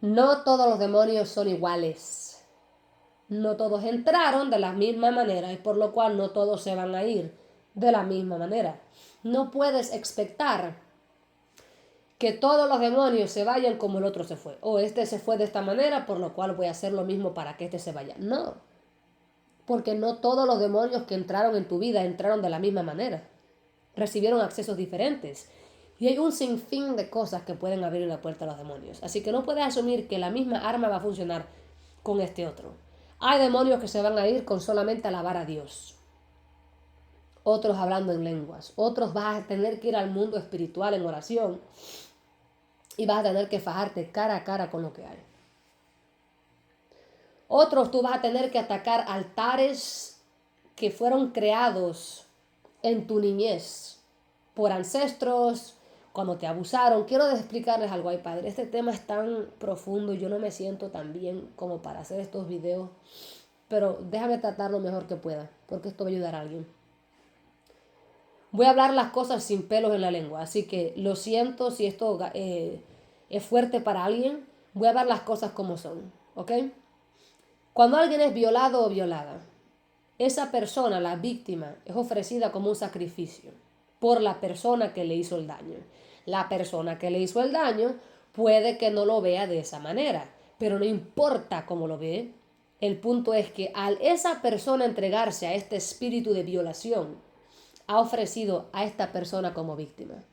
No todos los demonios son iguales. No todos entraron de la misma manera y por lo cual no todos se van a ir de la misma manera. No puedes expectar que todos los demonios se vayan como el otro se fue. O este se fue de esta manera, por lo cual voy a hacer lo mismo para que este se vaya. No, porque no todos los demonios que entraron en tu vida entraron de la misma manera. Recibieron accesos diferentes. Y hay un sinfín de cosas que pueden abrir la puerta a los demonios. Así que no puedes asumir que la misma arma va a funcionar con este otro. Hay demonios que se van a ir con solamente alabar a Dios. Otros hablando en lenguas. Otros vas a tener que ir al mundo espiritual en oración. Y vas a tener que fajarte cara a cara con lo que hay. Otros tú vas a tener que atacar altares que fueron creados en tu niñez por ancestros, cuando te abusaron. Quiero explicarles algo ahí, padre. Este tema es tan profundo y yo no me siento tan bien como para hacer estos videos. Pero déjame tratar lo mejor que pueda, porque esto va a ayudar a alguien. Voy a hablar las cosas sin pelos en la lengua, así que lo siento si esto es fuerte para alguien. Voy a hablar las cosas como son, ¿ok? Cuando alguien es violado o violada, esa persona, la víctima, es ofrecida como un sacrificio por la persona que le hizo el daño. La persona que le hizo el daño puede que no lo vea de esa manera, pero no importa cómo lo ve. El punto es que al esa persona entregarse a este espíritu de violación, ha ofrecido a esta persona como víctima.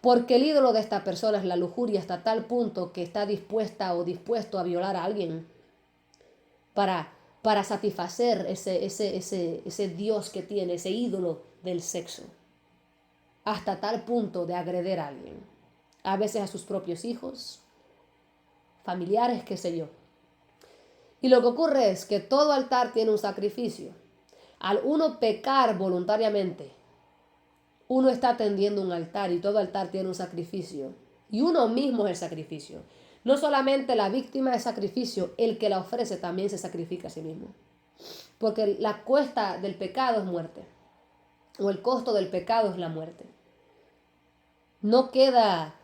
Porque el ídolo de esta persona es la lujuria hasta tal punto que está dispuesta o dispuesto a violar a alguien para satisfacer ese Dios que tiene, ese ídolo del sexo. Hasta tal punto de agreder a alguien. A veces a sus propios hijos, familiares, qué sé yo. Y lo que ocurre es que todo altar tiene un sacrificio. Al uno pecar voluntariamente, uno está atendiendo un altar y todo altar tiene un sacrificio. Y uno mismo es el sacrificio. No solamente la víctima es sacrificio, el que la ofrece también se sacrifica a sí mismo. Porque la cuesta del pecado es muerte. O el costo del pecado es la muerte. No queda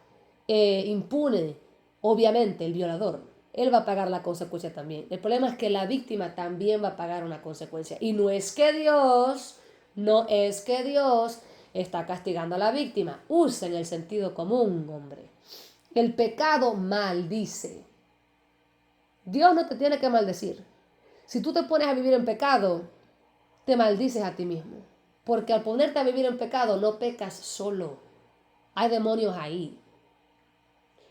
impune, obviamente, el violador. Él va a pagar la consecuencia también. El problema es que la víctima también va a pagar una consecuencia. Y no es que Dios está castigando a la víctima. Usen el sentido común, hombre. El pecado maldice. Dios no te tiene que maldecir. Si tú te pones a vivir en pecado, te maldices a ti mismo. Porque al ponerte a vivir en pecado no pecas solo. Hay demonios ahí.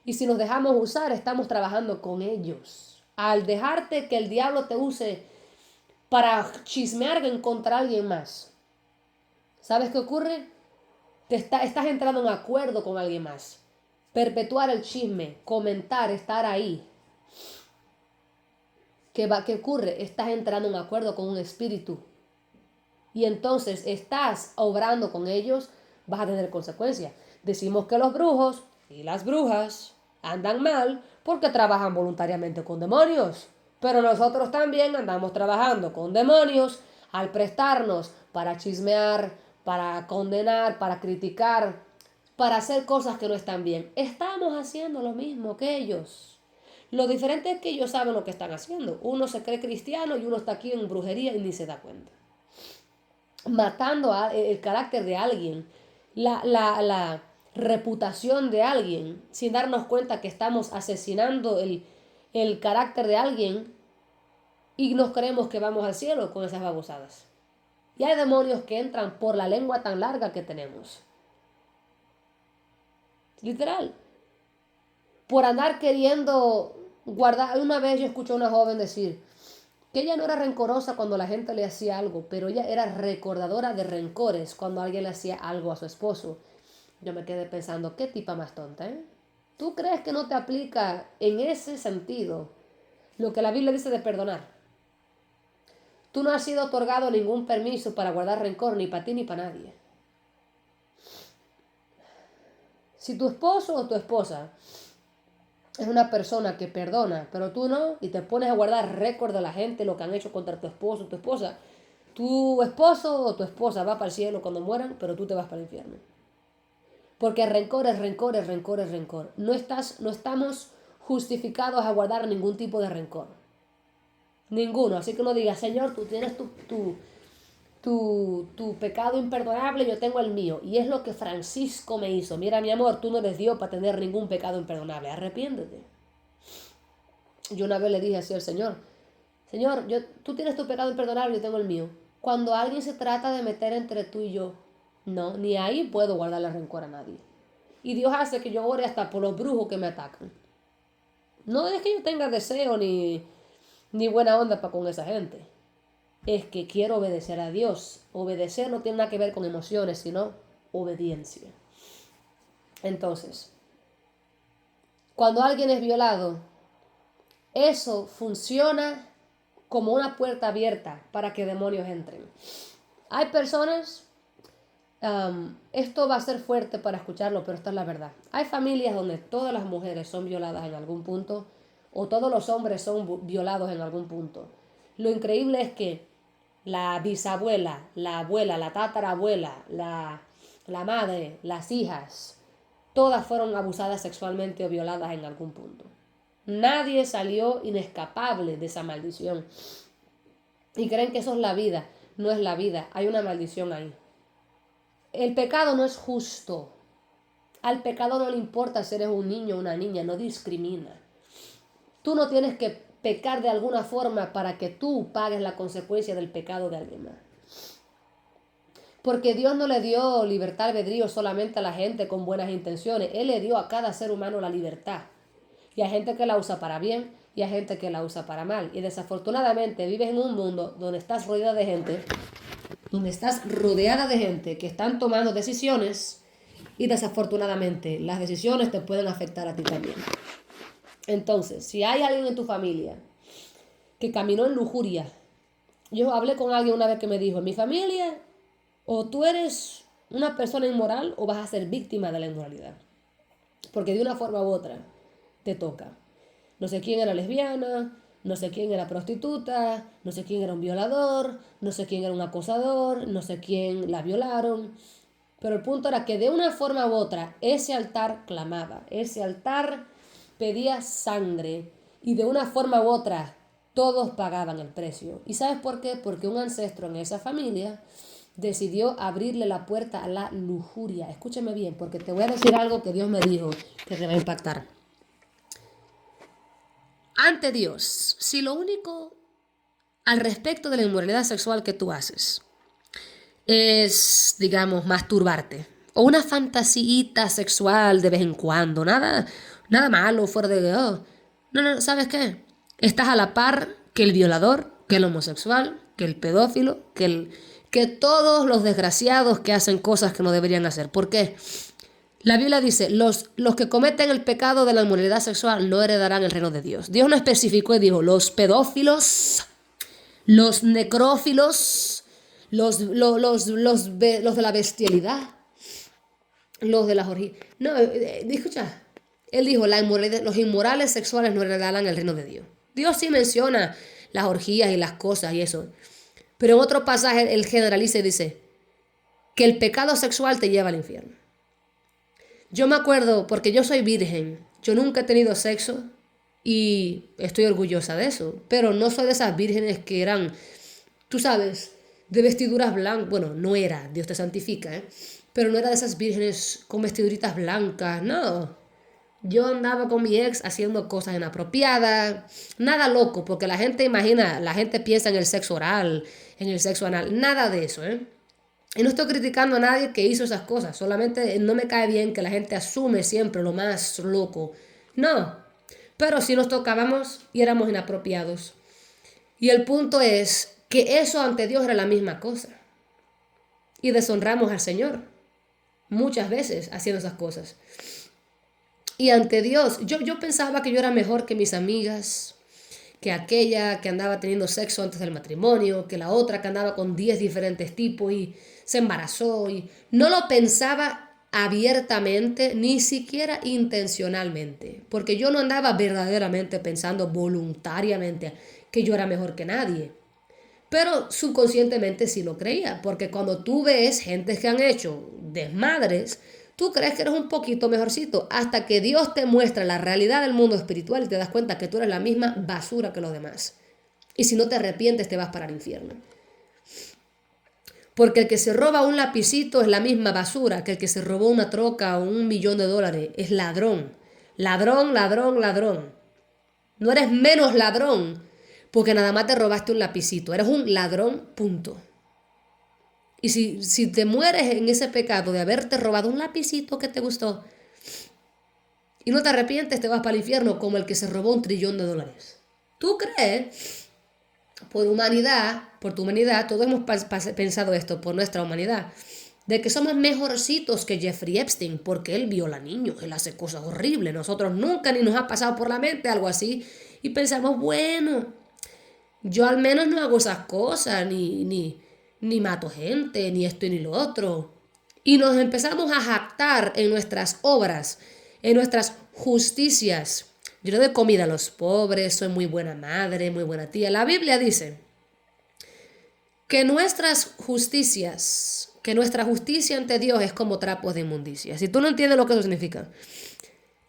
Y si nos dejamos usar, estamos trabajando con ellos. Al dejarte que el diablo te use para chismear en contra alguien más, ¿sabes qué ocurre? Estás entrando en acuerdo con alguien más. Perpetuar el chisme, comentar, estar ahí. ¿Qué ocurre? Estás entrando en acuerdo con un espíritu. Y entonces estás obrando con ellos, vas a tener consecuencias. Decimos que los brujos y las brujas andan mal porque trabajan voluntariamente con demonios. Pero nosotros también andamos trabajando con demonios al prestarnos para chismear, para condenar, para criticar, para hacer cosas que no están bien. Estamos haciendo lo mismo que ellos. Lo diferente es que ellos saben lo que están haciendo. Uno se cree cristiano y uno está aquí en brujería y ni se da cuenta. Matando el carácter de alguien, la reputación de alguien, sin darnos cuenta que estamos asesinando el carácter de alguien y nos creemos que vamos al cielo con esas babosadas. Y hay demonios que entran por la lengua tan larga que tenemos. Literal. Por andar queriendo guardar. Una vez yo escuché a una joven decir que ella no era rencorosa cuando la gente le hacía algo, pero ella era recordadora de rencores cuando alguien le hacía algo a su esposo. Yo me quedé pensando, qué tipa más tonta, ¿eh? ¿Tú crees que no te aplica en ese sentido lo que la Biblia dice de perdonar? Tú no has sido otorgado ningún permiso para guardar rencor ni para ti ni para nadie. Si tu esposo o tu esposa es una persona que perdona, pero tú no, y te pones a guardar récord de la gente, lo que han hecho contra tu esposo o tu esposa, tu esposo o tu esposa va para el cielo cuando mueran, pero tú te vas para el infierno. Porque rencor es rencor, es rencor, es rencor. No estamos justificados a guardar ningún tipo de rencor. Ninguno. Así que uno diga, Señor, tú tienes tu pecado imperdonable, yo tengo el mío. Y es lo que Francisco me hizo. Mira, mi amor, tú no eres Dios para tener ningún pecado imperdonable. Arrepiéntete. Yo una vez le dije así al Señor, Señor, tú tienes tu pecado imperdonable, yo tengo el mío. Cuando alguien se trata de meter entre tú y yo, no, ni ahí puedo guardarle rencor a nadie. Y Dios hace que yo ore hasta por los brujos que me atacan. No es que yo tenga deseo ni buena onda para con esa gente. Es que quiero obedecer a Dios. Obedecer no tiene nada que ver con emociones, sino obediencia. Entonces, cuando alguien es violado, eso funciona como una puerta abierta para que demonios entren. Hay personas, esto va a ser fuerte para escucharlo, pero esta es la verdad. Hay familias donde todas las mujeres son violadas en algún punto, o todos los hombres son violados en algún punto. Lo increíble es que la bisabuela, la abuela, la tatarabuela, la madre, las hijas, todas fueron abusadas sexualmente o violadas en algún punto. Nadie salió inescapable de esa maldición. Y creen que eso es la vida. No es la vida, hay una maldición ahí. El pecado no es justo. Al pecado no le importa si eres un niño o una niña, no discrimina. Tú no tienes que pecar de alguna forma para que tú pagues la consecuencia del pecado de alguien más. Porque Dios no le dio libertad albedrío solamente a la gente con buenas intenciones. Él le dio a cada ser humano la libertad. Y hay gente que la usa para bien y hay gente que la usa para mal. Y desafortunadamente vives en un mundo donde estás rodeada de gente, que están tomando decisiones y desafortunadamente las decisiones te pueden afectar a ti también. Entonces, si hay alguien en tu familia que caminó en lujuria, yo hablé con alguien una vez que me dijo, en mi familia, o tú eres una persona inmoral o vas a ser víctima de la inmoralidad. Porque de una forma u otra te toca. No sé quién era lesbiana, no sé quién era prostituta, no sé quién era un violador, no sé quién era un acosador, no sé quién la violaron. Pero el punto era que de una forma u otra ese altar clamaba, ese altar pedía sangre y de una forma u otra todos pagaban el precio. ¿Y sabes por qué? Porque un ancestro en esa familia decidió abrirle la puerta a la lujuria. Escúchame bien, porque te voy a decir algo que Dios me dijo que te va a impactar. Ante Dios, si lo único al respecto de la inmoralidad sexual que tú haces es, digamos, masturbarte o una fantasía sexual de vez en cuando, nada malo fuera de... Oh, no, ¿sabes qué? Estás a la par que el violador, que el homosexual, que el pedófilo, que todos los desgraciados que hacen cosas que no deberían hacer. ¿Por qué? La Biblia dice, los que cometen el pecado de la inmoralidad sexual no heredarán el reino de Dios. Dios no especificó y dijo, los pedófilos, los necrófilos, los de la bestialidad, los de las orgías. No, escucha, él dijo, los inmorales sexuales no heredarán el reino de Dios. Dios sí menciona las orgías y las cosas y eso. Pero en otro pasaje él generaliza y dice que el pecado sexual te lleva al infierno. Yo me acuerdo, porque yo soy virgen, yo nunca he tenido sexo y estoy orgullosa de eso, pero no soy de esas vírgenes que eran, tú sabes, de vestiduras blancas. Bueno, no era, Dios te santifica, pero no era de esas vírgenes con vestiduritas blancas, no. Yo andaba con mi ex haciendo cosas inapropiadas, nada loco, porque la gente piensa en el sexo oral, en el sexo anal, nada de eso, Y no estoy criticando a nadie que hizo esas cosas, solamente no me cae bien que la gente asume siempre lo más loco. No, pero sí nos tocábamos y éramos inapropiados. Y el punto es que eso ante Dios era la misma cosa. Y deshonramos al Señor muchas veces haciendo esas cosas. Y ante Dios, yo pensaba que yo era mejor que mis amigas, que aquella que andaba teniendo sexo antes del matrimonio, que la otra que andaba con 10 diferentes tipos y se embarazó. Y no lo pensaba abiertamente, ni siquiera intencionalmente, porque yo no andaba verdaderamente pensando voluntariamente que yo era mejor que nadie. Pero subconscientemente sí lo creía, porque cuando tú ves gente que han hecho desmadres, Tú crees que eres un poquito mejorcito hasta que Dios te muestra la realidad del mundo espiritual y te das cuenta que tú eres la misma basura que los demás. Y si no te arrepientes, te vas para el infierno. Porque el que se roba un lapicito es la misma basura que el que se robó una troca o $1.000.000. Es ladrón. Ladrón, ladrón, ladrón. No eres menos ladrón porque nada más te robaste un lapicito. Eres un ladrón, punto. Y si te mueres en ese pecado de haberte robado un lapicito que te gustó y no te arrepientes, te vas para el infierno como el que se robó $1.000.000.000. ¿Tú crees? Por tu humanidad, todos hemos pensado esto, por nuestra humanidad, de que somos mejorcitos que Jeffrey Epstein, porque él viola niños, él hace cosas horribles. Nosotros nunca ni nos ha pasado por la mente algo así. Y pensamos, bueno, yo al menos no hago esas cosas, ni mato gente, ni esto y ni lo otro. Y nos empezamos a jactar en nuestras obras, en nuestras justicias. Yo le doy comida a los pobres, soy muy buena madre, muy buena tía. La Biblia dice que nuestra justicia ante Dios es como trapos de inmundicia. Si tú no entiendes lo que eso significa.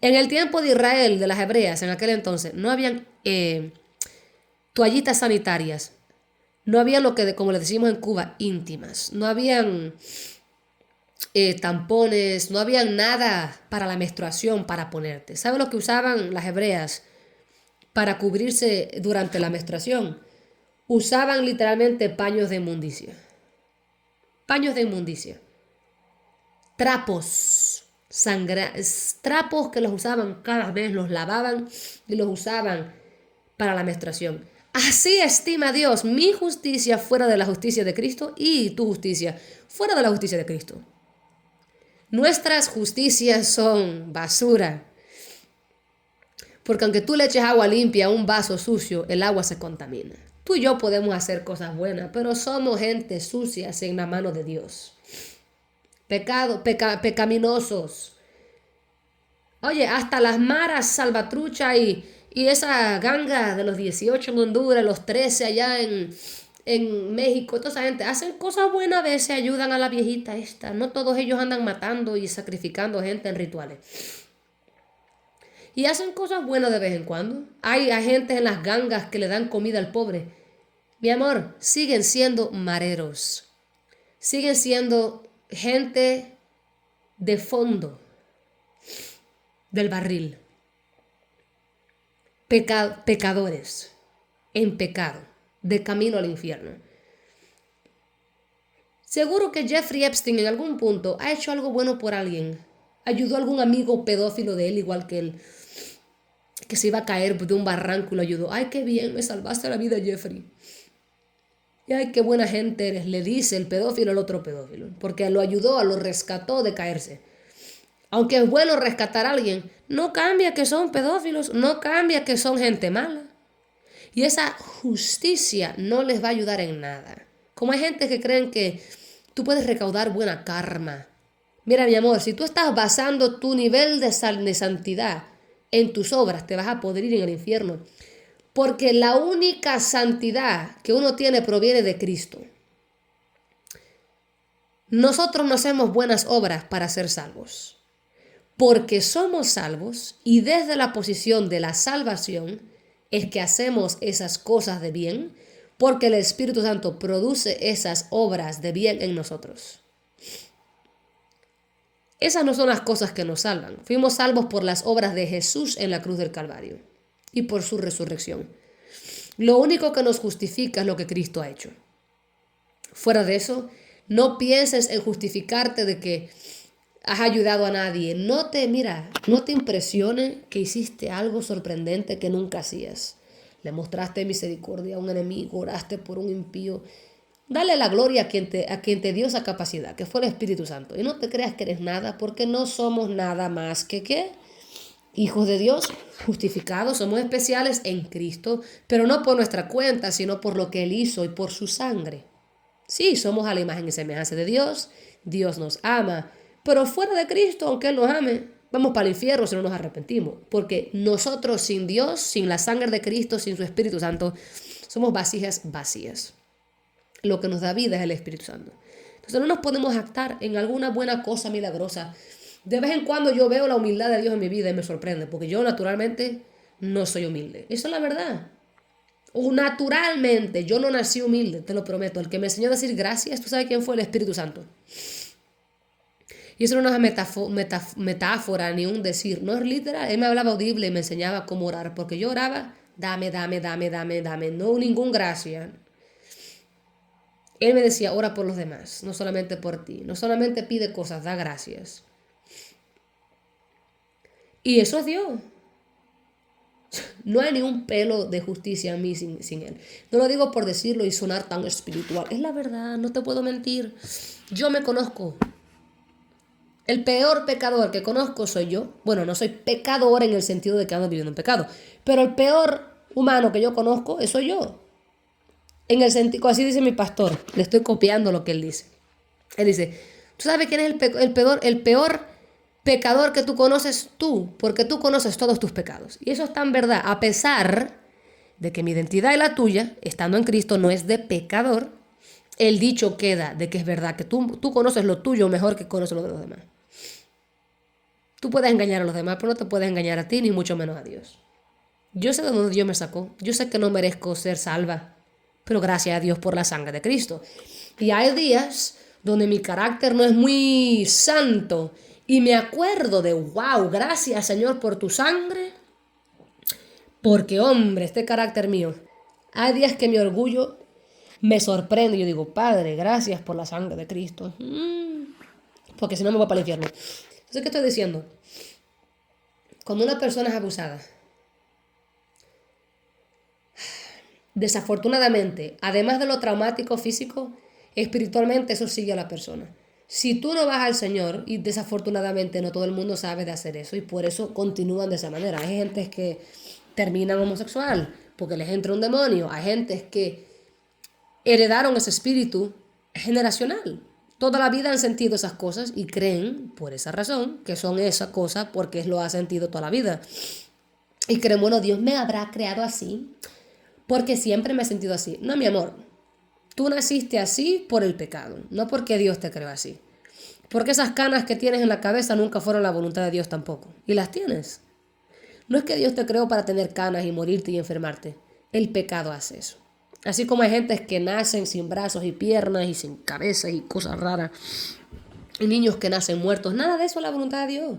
En el tiempo de Israel, de las hebreas, en aquel entonces, no habían toallitas sanitarias. No había lo que, como le decimos en Cuba, íntimas. No habían tampones, no había nada para la menstruación para ponerte. ¿Sabes lo que usaban las hebreas para cubrirse durante la menstruación? Usaban literalmente paños de inmundicia. Paños de inmundicia. Trapos. Trapos que los usaban cada vez, los lavaban y los usaban para la menstruación. Así estima Dios mi justicia fuera de la justicia de Cristo y tu justicia fuera de la justicia de Cristo. Nuestras justicias son basura. Porque aunque tú le eches agua limpia a un vaso sucio, el agua se contamina. Tú y yo podemos hacer cosas buenas, pero somos gente sucia en la mano de Dios. Pecaminosos. Oye, hasta las maras salvatrucha y esa ganga de los 18 en Honduras, los 13 allá en México, toda esa gente hacen cosas buenas a veces, ayudan a la viejita esta. No todos ellos andan matando y sacrificando gente en rituales. Y hacen cosas buenas de vez en cuando. Hay agentes en las gangas que le dan comida al pobre. Mi amor, siguen siendo mareros. Siguen siendo gente de fondo del barril. Pecadores en pecado, de camino al infierno. Seguro que Jeffrey Epstein en algún punto ha hecho algo bueno por alguien. Ayudó a algún amigo pedófilo de él, igual que él, que se iba a caer de un barranco y lo ayudó. Ay, qué bien, me salvaste la vida, Jeffrey. Y ay, qué buena gente eres, le dice el pedófilo al otro pedófilo, porque lo ayudó, lo rescató de caerse. Aunque es bueno rescatar a alguien, no cambia que son pedófilos, no cambia que son gente mala. Y esa justicia no les va a ayudar en nada. Como hay gente que creen que tú puedes recaudar buena karma. Mira, mi amor, si tú estás basando tu nivel de santidad en tus obras, te vas a podrir en el infierno. Porque la única santidad que uno tiene proviene de Cristo. Nosotros no hacemos buenas obras para ser salvos. Porque somos salvos y desde la posición de la salvación es que hacemos esas cosas de bien, porque el Espíritu Santo produce esas obras de bien en nosotros. Esas no son las cosas que nos salvan. Fuimos salvos por las obras de Jesús en la cruz del Calvario y por su resurrección. Lo único que nos justifica es lo que Cristo ha hecho. Fuera de eso, no pienses en justificarte de que has ayudado a nadie. No te impresione que hiciste algo sorprendente que nunca hacías. Le mostraste misericordia a un enemigo, oraste por un impío. Dale la gloria a quien te dio esa capacidad, que fue el Espíritu Santo. Y no te creas que eres nada, porque no somos nada más que ¿qué? Hijos de Dios, justificados, somos especiales en Cristo, pero no por nuestra cuenta, sino por lo que Él hizo y por su sangre. Sí, somos a la imagen y semejanza de Dios, Dios nos ama, pero fuera de Cristo, aunque Él nos ame, vamos para el infierno si no nos arrepentimos, porque nosotros sin Dios, sin la sangre de Cristo, sin su Espíritu Santo, somos vasijas vacías. Lo que nos da vida es el Espíritu Santo. Entonces no nos podemos jactar en alguna buena cosa milagrosa De vez en cuando yo veo la humildad de Dios en mi vida y me sorprende, porque yo naturalmente no soy humilde. Esa es la verdad. O naturalmente, yo no nací humilde, te lo prometo. El que me enseñó a decir gracias, ¿tú sabes quién fue? El Espíritu Santo. Y eso no es una metáfora ni un decir, no es literal. Él me hablaba audible y me enseñaba cómo orar, porque yo oraba, dame, dame, dame, dame, dame, no ningún gracia. Él me decía, ora por los demás, no solamente por ti. No solamente pide cosas, da gracias. Y eso es Dios. No hay ni un pelo de justicia en mí sin Él. No lo digo por decirlo y sonar tan espiritual. Es la verdad, no te puedo mentir. Yo me conozco. El peor pecador que conozco soy yo. Bueno, no soy pecador en el sentido de que ando viviendo en pecado. Pero el peor humano que yo conozco soy yo. En el sentido, así dice mi pastor. Le estoy copiando lo que él dice. Él dice, ¿tú sabes quién es el peor pecador que tú conoces? Tú, porque tú conoces todos tus pecados. Y eso es tan verdad, a pesar de que mi identidad y la tuya, estando en Cristo, no es de pecador. El dicho queda de que es verdad que tú conoces lo tuyo mejor que conoces lo de los demás. Tú puedes engañar a los demás, pero no te puedes engañar a ti, ni mucho menos a Dios. Yo sé de dónde Dios me sacó. Yo sé que no merezco ser salva, pero gracias a Dios por la sangre de Cristo. Y hay días donde mi carácter no es muy santo y me acuerdo de, wow, gracias Señor por tu sangre, porque hombre, este carácter mío. Hay días que mi orgullo me sorprende y yo digo, Padre, gracias por la sangre de Cristo. Porque si no me voy para el infierno. Entonces, ¿qué estoy diciendo? Cuando una persona es abusada, desafortunadamente, además de lo traumático físico, espiritualmente eso sigue a la persona. Si tú no vas al Señor, y desafortunadamente no todo el mundo sabe de hacer eso, y por eso continúan de esa manera. Hay gente que terminan homosexual porque les entra un demonio. Hay gente que heredaron ese espíritu generacional. Toda la vida han sentido esas cosas y creen, por esa razón, que son esa cosa porque lo ha sentido toda la vida. Y creen, bueno, Dios me habrá creado así porque siempre me he sentido así. No, mi amor, tú naciste así por el pecado, no porque Dios te creó así. Porque esas canas que tienes en la cabeza nunca fueron la voluntad de Dios tampoco. Y las tienes. No es que Dios te creó para tener canas y morirte y enfermarte. El pecado hace eso. Así como hay gente que nacen sin brazos y piernas y sin cabeza y cosas raras. Y niños que nacen muertos. Nada de eso es la voluntad de Dios.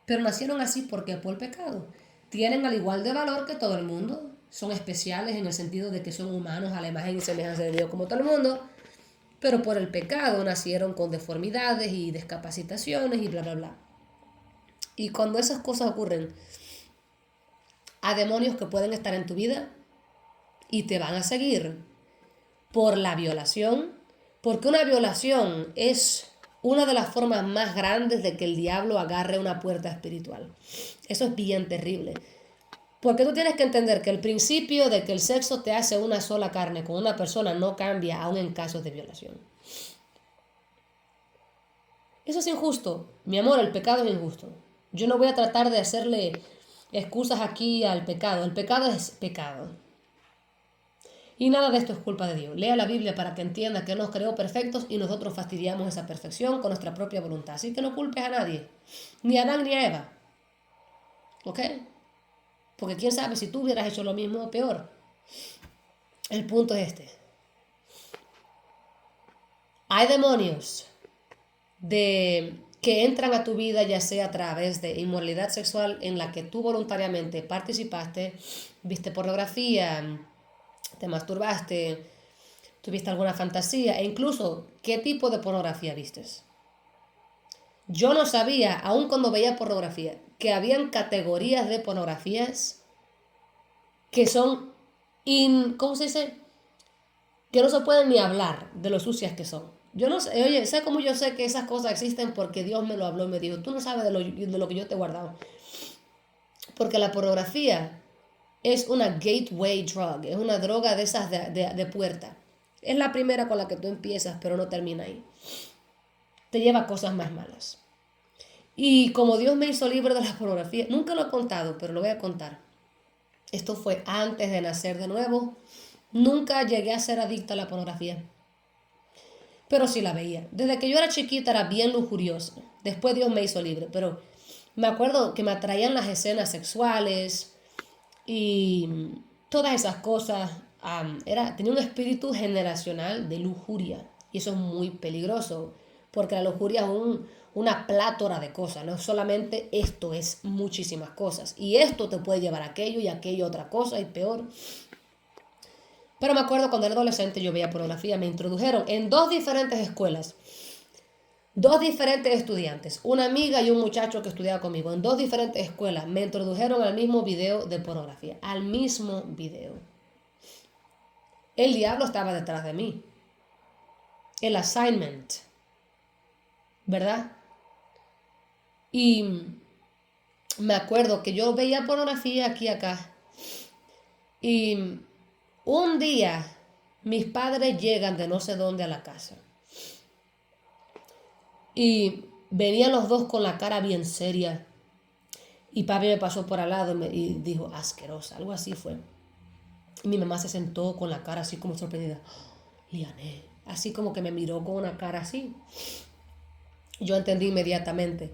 Pero nacieron así porque por el pecado. Tienen al igual de valor que todo el mundo. Son especiales en el sentido de que son humanos a la imagen y semejanza de Dios como todo el mundo. Pero por el pecado nacieron con deformidades y discapacitaciones y bla, bla, bla. Y cuando esas cosas ocurren, hay demonios que pueden estar en tu vida y te van a seguir por la violación, porque una violación es una de las formas más grandes de que el diablo agarre una puerta espiritual. Eso es bien terrible. Porque tú tienes que entender que el principio de que el sexo te hace una sola carne con una persona no cambia aún en casos de violación. Eso es injusto. Mi amor, el pecado es injusto. Yo no voy a tratar de hacerle excusas aquí al pecado. El pecado es pecado. Y nada de esto es culpa de Dios. Lea la Biblia para que entienda que Él nos creó perfectos y nosotros fastidiamos esa perfección con nuestra propia voluntad. Así que no culpes a nadie. Ni a Adán ni a Eva. ¿Ok? Porque quién sabe si tú hubieras hecho lo mismo o peor. El punto es este. Hay demonios que entran a tu vida ya sea a través de inmoralidad sexual en la que tú voluntariamente participaste, viste pornografía, te masturbaste, tuviste alguna fantasía e incluso qué tipo de pornografía vistes. Yo no sabía, aun cuando veía pornografía, que habían categorías de pornografías que son, ¿cómo se dice? Que no se pueden ni hablar de lo sucias que son. Yo no sé, oye, sé cómo yo sé que esas cosas existen porque Dios me lo habló y me dijo, tú no sabes de lo que yo te he guardado. Porque la pornografía es una gateway drug, es una droga de esas de puerta. Es la primera con la que tú empiezas, pero no termina ahí. Te lleva a cosas más malas. Y como Dios me hizo libre de la pornografía, nunca lo he contado, pero lo voy a contar. Esto fue antes de nacer de nuevo. Nunca llegué a ser adicta a la pornografía. pero sí la veía. Desde que yo era chiquita era bien lujuriosa. Después Dios me hizo libre, pero me acuerdo que me atraían las escenas sexuales y todas esas cosas. Tenía un espíritu generacional de lujuria y eso es muy peligroso porque la lujuria es una plátora de cosas, no solamente esto, es muchísimas cosas y esto te puede llevar a aquello y aquello otra cosa y peor. Pero me acuerdo cuando era adolescente yo veía pornografía, me introdujeron en dos diferentes escuelas, dos diferentes estudiantes, una amiga y un muchacho que estudiaba conmigo, en dos diferentes escuelas me introdujeron al mismo video de pornografía, al mismo video. El diablo estaba detrás de mí. El assignment, ¿verdad? Y me acuerdo que yo veía pornografía aquí y acá. Y un día mis padres llegan de no sé dónde a la casa. Y venían los dos con la cara bien seria. Y papi me pasó por al lado y dijo, asquerosa, algo así fue. Y mi mamá se sentó con la cara así como sorprendida. Liané, así como que me miró con una cara así. Yo entendí inmediatamente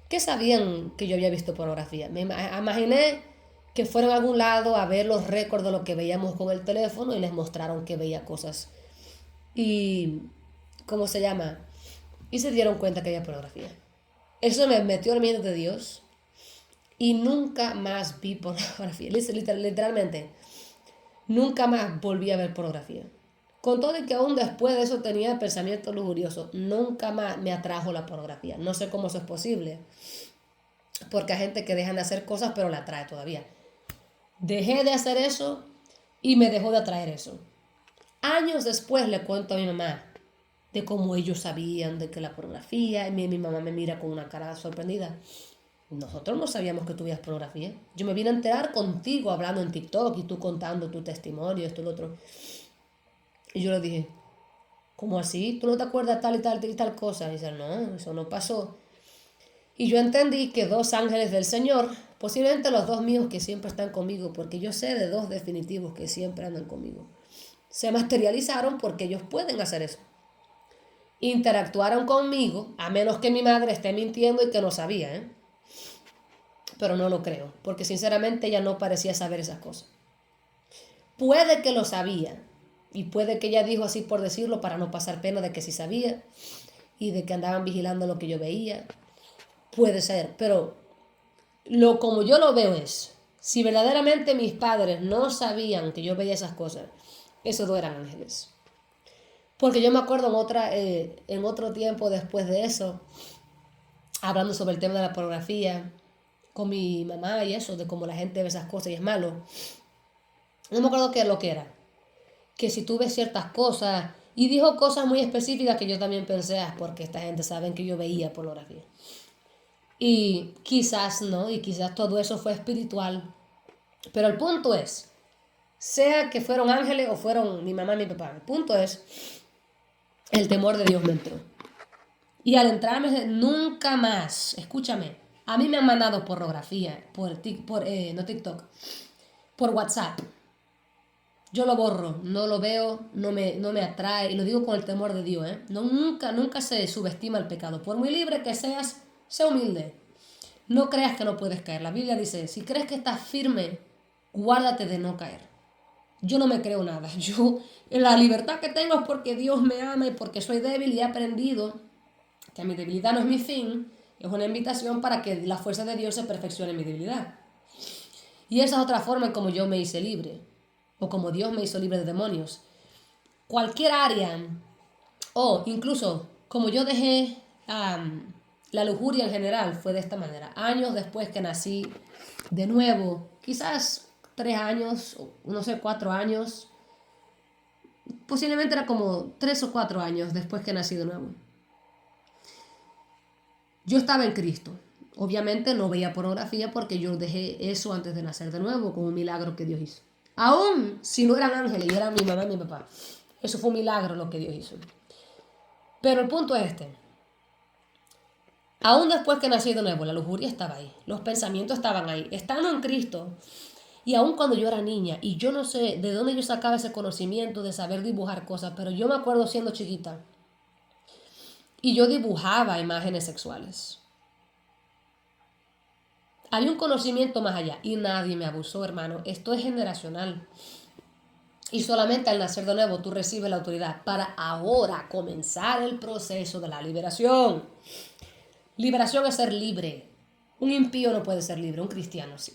que sabían que yo había visto pornografía. Me imaginé que fueron a algún lado a ver los récords de lo que veíamos con el teléfono y les mostraron que veía cosas. Y, ¿cómo se llama? Y se dieron cuenta que había pornografía. Eso me metió en miedo de Dios y nunca más vi pornografía. Literalmente, nunca más volví a ver pornografía. Con todo y que aún después de eso tenía pensamientos lujuriosos, nunca más me atrajo la pornografía. No sé cómo eso es posible, porque hay gente que dejan de hacer cosas pero la atrae todavía. Dejé de hacer eso y me dejó de atraer eso. Años después le cuento a mi mamá de cómo ellos sabían de que la pornografía, y mi mamá me mira con una cara sorprendida. Nosotros no sabíamos que tuvías pornografía. Yo me vine a enterar contigo hablando en TikTok y tú contando tu testimonio, esto y lo otro. Y yo le dije, ¿cómo así? ¿Tú no te acuerdas tal y tal cosa? Y dice, no, eso no pasó. Y yo entendí que dos ángeles del Señor, posiblemente los dos míos que siempre están conmigo, porque yo sé de dos definitivos que siempre andan conmigo, se materializaron porque ellos pueden hacer eso. Interactuaron conmigo, a menos que mi madre esté mintiendo y que no sabía, ¿eh? Pero no lo creo, porque sinceramente ella no parecía saber esas cosas. Puede que lo sabía, y puede que ella dijo así por decirlo para no pasar pena de que sí sabía, y de que andaban vigilando lo que yo veía. Puede ser, pero como yo lo veo es, si verdaderamente mis padres no sabían que yo veía esas cosas, esos dos eran ángeles. Porque yo me acuerdo en otro tiempo después de eso, hablando sobre el tema de la pornografía, con mi mamá y eso, de cómo la gente ve esas cosas y es malo. No me acuerdo qué es lo que era. Que si tú ves ciertas cosas, y dijo cosas muy específicas que yo también pensé, porque esta gente sabe que yo veía pornografía. Y quizás no, y quizás todo eso fue espiritual. Pero el punto es, sea que fueron ángeles o fueron mi mamá y mi papá, el punto es, el temor de Dios me entró. Y al entrarme, nunca más, escúchame, a mí me han mandado pornografía no TikTok, por WhatsApp. Yo lo borro, no lo veo, no me atrae, y lo digo con el temor de Dios, ¿eh? No, nunca se subestima el pecado. Por muy libre que seas, sé humilde. No creas que no puedes caer. La Biblia dice, si crees que estás firme, guárdate de no caer. Yo no me creo nada. La libertad que tengo es porque Dios me ama y porque soy débil y he aprendido que mi debilidad no es mi fin, es una invitación para que la fuerza de Dios se perfeccione en mi debilidad. Y esa es otra forma en como yo me hice libre, o como Dios me hizo libre de demonios. Cualquier área, o incluso como yo dejé la lujuria en general, fue de esta manera. Años después que nací de nuevo, quizás 3 años, no sé, 4 años, posiblemente era como 3 o 4 años después que nací de nuevo. Yo estaba en Cristo. Obviamente no veía pornografía porque yo dejé eso antes de nacer de nuevo, como un milagro que Dios hizo. Aún si no eran ángeles y eran mi mamá y mi papá. Eso fue un milagro lo que Dios hizo. Pero el punto es este. Aún después que nací de nuevo, la lujuria estaba ahí. Los pensamientos estaban ahí. Estando en Cristo. Y aún cuando yo era niña, y yo no sé de dónde yo sacaba ese conocimiento de saber dibujar cosas, pero yo me acuerdo siendo chiquita, y yo dibujaba imágenes sexuales. Hay un conocimiento más allá y nadie me abusó, hermano. Esto es generacional. Y solamente al nacer de nuevo tú recibes la autoridad para ahora comenzar el proceso de la liberación. Liberación es ser libre. Un impío no puede ser libre, un cristiano sí.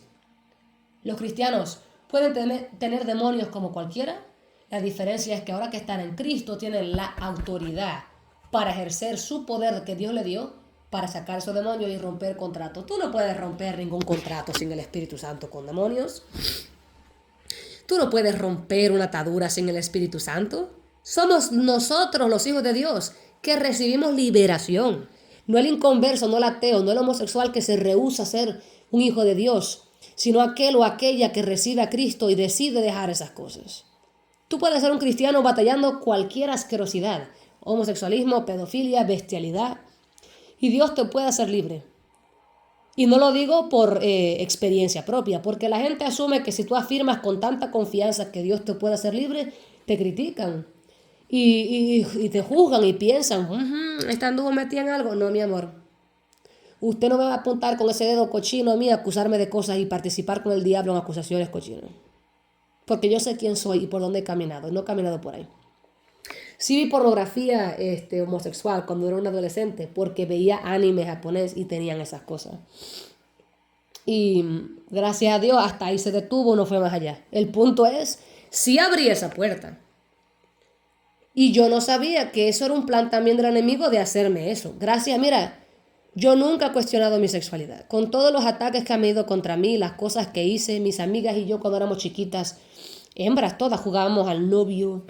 Los cristianos pueden tener demonios como cualquiera. La diferencia es que ahora que están en Cristo tienen la autoridad para ejercer su poder que Dios le dio para sacar esos demonios y romper contratos. Tú no puedes romper ningún contrato sin el Espíritu Santo con demonios. Tú no puedes romper una atadura sin el Espíritu Santo. Somos nosotros, los hijos de Dios, que recibimos liberación. No el inconverso, no el ateo, no el homosexual que se rehúsa a ser un hijo de Dios, sino aquel o aquella que recibe a Cristo y decide dejar esas cosas. Tú puedes ser un cristiano batallando cualquier asquerosidad, homosexualismo, pedofilia, bestialidad, y Dios te puede hacer libre. Y no lo digo por experiencia propia, porque la gente asume que si tú afirmas con tanta confianza que Dios te puede hacer libre, te critican y te juzgan y piensan, esta anduvo metida en algo. No, mi amor, usted no me va a apuntar con ese dedo cochino a mí, acusarme de cosas y participar con el diablo en acusaciones cochinas. Porque yo sé quién soy y por dónde he caminado, y no he caminado por ahí. Sí vi pornografía homosexual cuando era un adolescente, porque veía anime japonés y tenían esas cosas. Y gracias a Dios hasta ahí se detuvo, no fue más allá. El punto es, sí abrí esa puerta. Y yo no sabía que eso era un plan también del enemigo de hacerme eso. Gracias, mira, yo nunca he cuestionado mi sexualidad. Con todos los ataques que han ido contra mí, las cosas que hice, mis amigas y yo cuando éramos chiquitas, hembras todas jugábamos al novio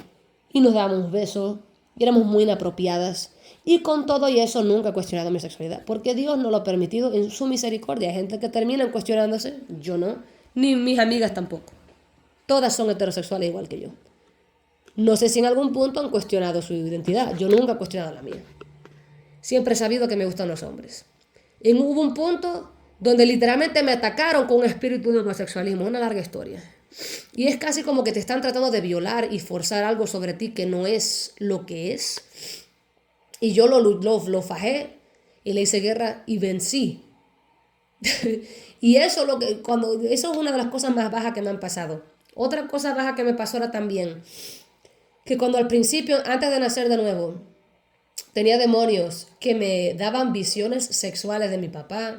y nos dábamos besos y éramos muy inapropiadas. Y con todo y eso nunca he cuestionado mi sexualidad, porque Dios no lo ha permitido en su misericordia. Hay gente que termina cuestionándose, yo no, ni mis amigas tampoco. Todas son heterosexuales igual que yo. No sé si en algún punto han cuestionado su identidad. Yo nunca he cuestionado la mía. Siempre he sabido que me gustan los hombres. Y hubo un punto donde literalmente me atacaron con un espíritu de homosexualismo. Una larga historia. Y es casi como que te están tratando de violar y forzar algo sobre ti que no es lo que es. Y yo lo fajé y le hice guerra y vencí. Y eso, eso es una de las cosas más bajas que me han pasado. Otra cosa baja que me pasó era también que cuando al principio, antes de nacer de nuevo, tenía demonios que me daban visiones sexuales de mi papá,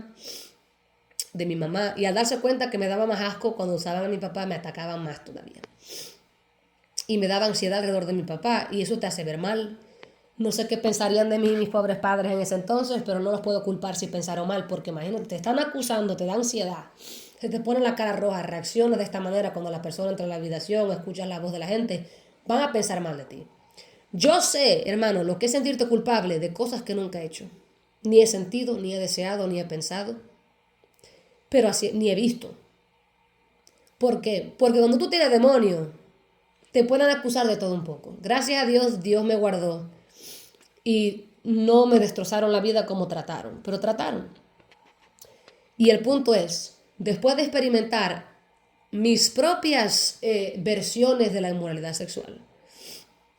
de mi mamá, y al darse cuenta que me daba más asco cuando usaban a mi papá, me atacaban más todavía. Y me daba ansiedad alrededor de mi papá, y eso te hace ver mal. No sé qué pensarían de mí mis pobres padres en ese entonces, pero no los puedo culpar si pensaron mal, porque imagínate, te están acusando, te da ansiedad, se te pone la cara roja, reaccionas de esta manera cuando la persona entra en la habitación, escuchas la voz de la gente, van a pensar mal de ti. Yo sé, hermano, lo que es sentirte culpable de cosas que nunca he hecho. Ni he sentido, ni he deseado, ni he pensado, pero así, ni he visto. ¿Por qué? Porque cuando tú tienes demonios, te pueden acusar de todo un poco. Gracias a Dios, Dios me guardó y no me destrozaron la vida como trataron, pero trataron. Y el punto es, después de experimentar mis propias versiones de la inmoralidad sexual,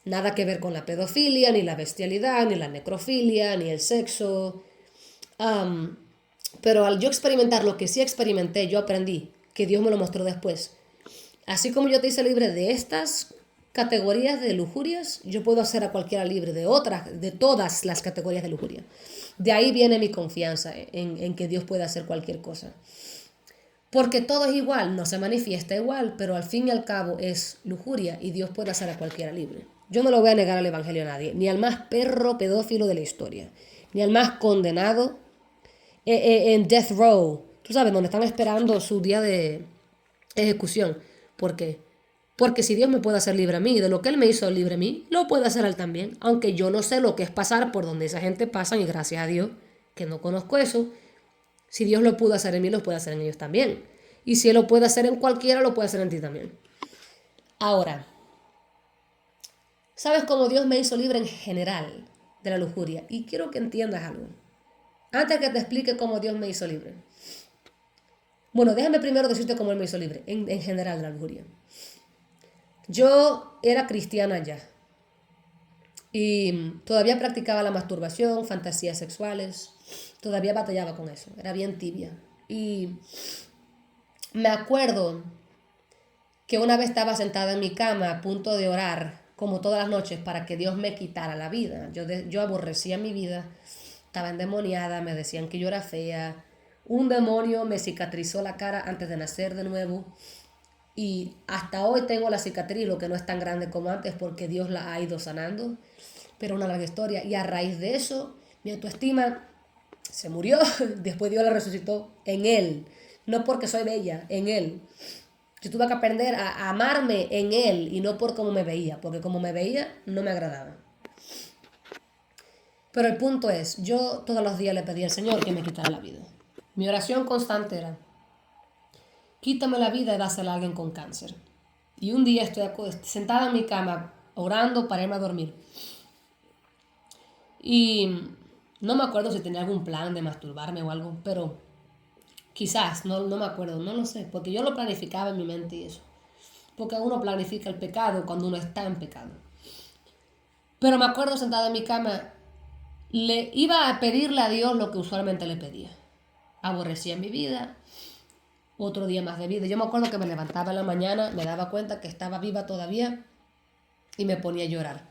nada que ver con la pedofilia, ni la bestialidad, ni la necrofilia, ni el sexo, pero al yo experimentar lo que sí experimenté, yo aprendí, que Dios me lo mostró después. Así como yo te hice libre de estas categorías de lujurias, yo puedo hacer a cualquiera libre de otras, de todas las categorías de lujuria. De ahí viene mi confianza en que Dios puede hacer cualquier cosa. Porque todo es igual, no se manifiesta igual, pero al fin y al cabo es lujuria y Dios puede hacer a cualquiera libre. Yo no lo voy a negar al evangelio a nadie, ni al más perro pedófilo de la historia, ni al más condenado en death row, tú sabes, donde están esperando su día de ejecución. ¿Por qué? Porque si Dios me puede hacer libre a mí, de lo que Él me hizo libre a mí, lo puede hacer Él también. Aunque yo no sé lo que es pasar por donde esa gente pasa, y gracias a Dios que no conozco eso, si Dios lo pudo hacer en mí, lo puede hacer en ellos también. Y si Él lo puede hacer en cualquiera, lo puede hacer en ti también. Ahora, ¿sabes cómo Dios me hizo libre en general de la lujuria? Y quiero que entiendas algo. Antes que te explique cómo Dios me hizo libre. Bueno, déjame primero decirte cómo Él me hizo libre, en general de la lujuria. Yo era cristiana ya. Y todavía practicaba la masturbación, fantasías sexuales. Todavía batallaba con eso. Era bien tibia. Y me acuerdo que una vez estaba sentada en mi cama a punto de orar, como todas las noches, para que Dios me quitara la vida. Yo aborrecía mi vida, estaba endemoniada, me decían que yo era fea. Un demonio me cicatrizó la cara antes de nacer de nuevo. Y hasta hoy tengo la cicatriz, lo que no es tan grande como antes porque Dios la ha ido sanando. Pero una larga historia. Y a raíz de eso, mi autoestima se murió. Después Dios la resucitó en Él. No porque soy bella, en Él. Yo tuve que aprender a amarme en Él y no por cómo me veía. Porque como me veía, no me agradaba. Pero el punto es, yo todos los días le pedí al Señor que me quitara la vida. Mi oración constante era, quítame la vida y dásela a alguien con cáncer. Y un día estoy sentada en mi cama orando para irme a dormir. Y no me acuerdo si tenía algún plan de masturbarme o algo, pero quizás, no me acuerdo, no lo sé, porque yo lo planificaba en mi mente y eso. Porque uno planifica el pecado cuando uno está en pecado. Pero me acuerdo sentada en mi cama, le iba a pedirle a Dios lo que usualmente le pedía. Aborrecía mi vida, otro día más de vida. Yo me acuerdo que me levantaba en la mañana, me daba cuenta que estaba viva todavía y me ponía a llorar.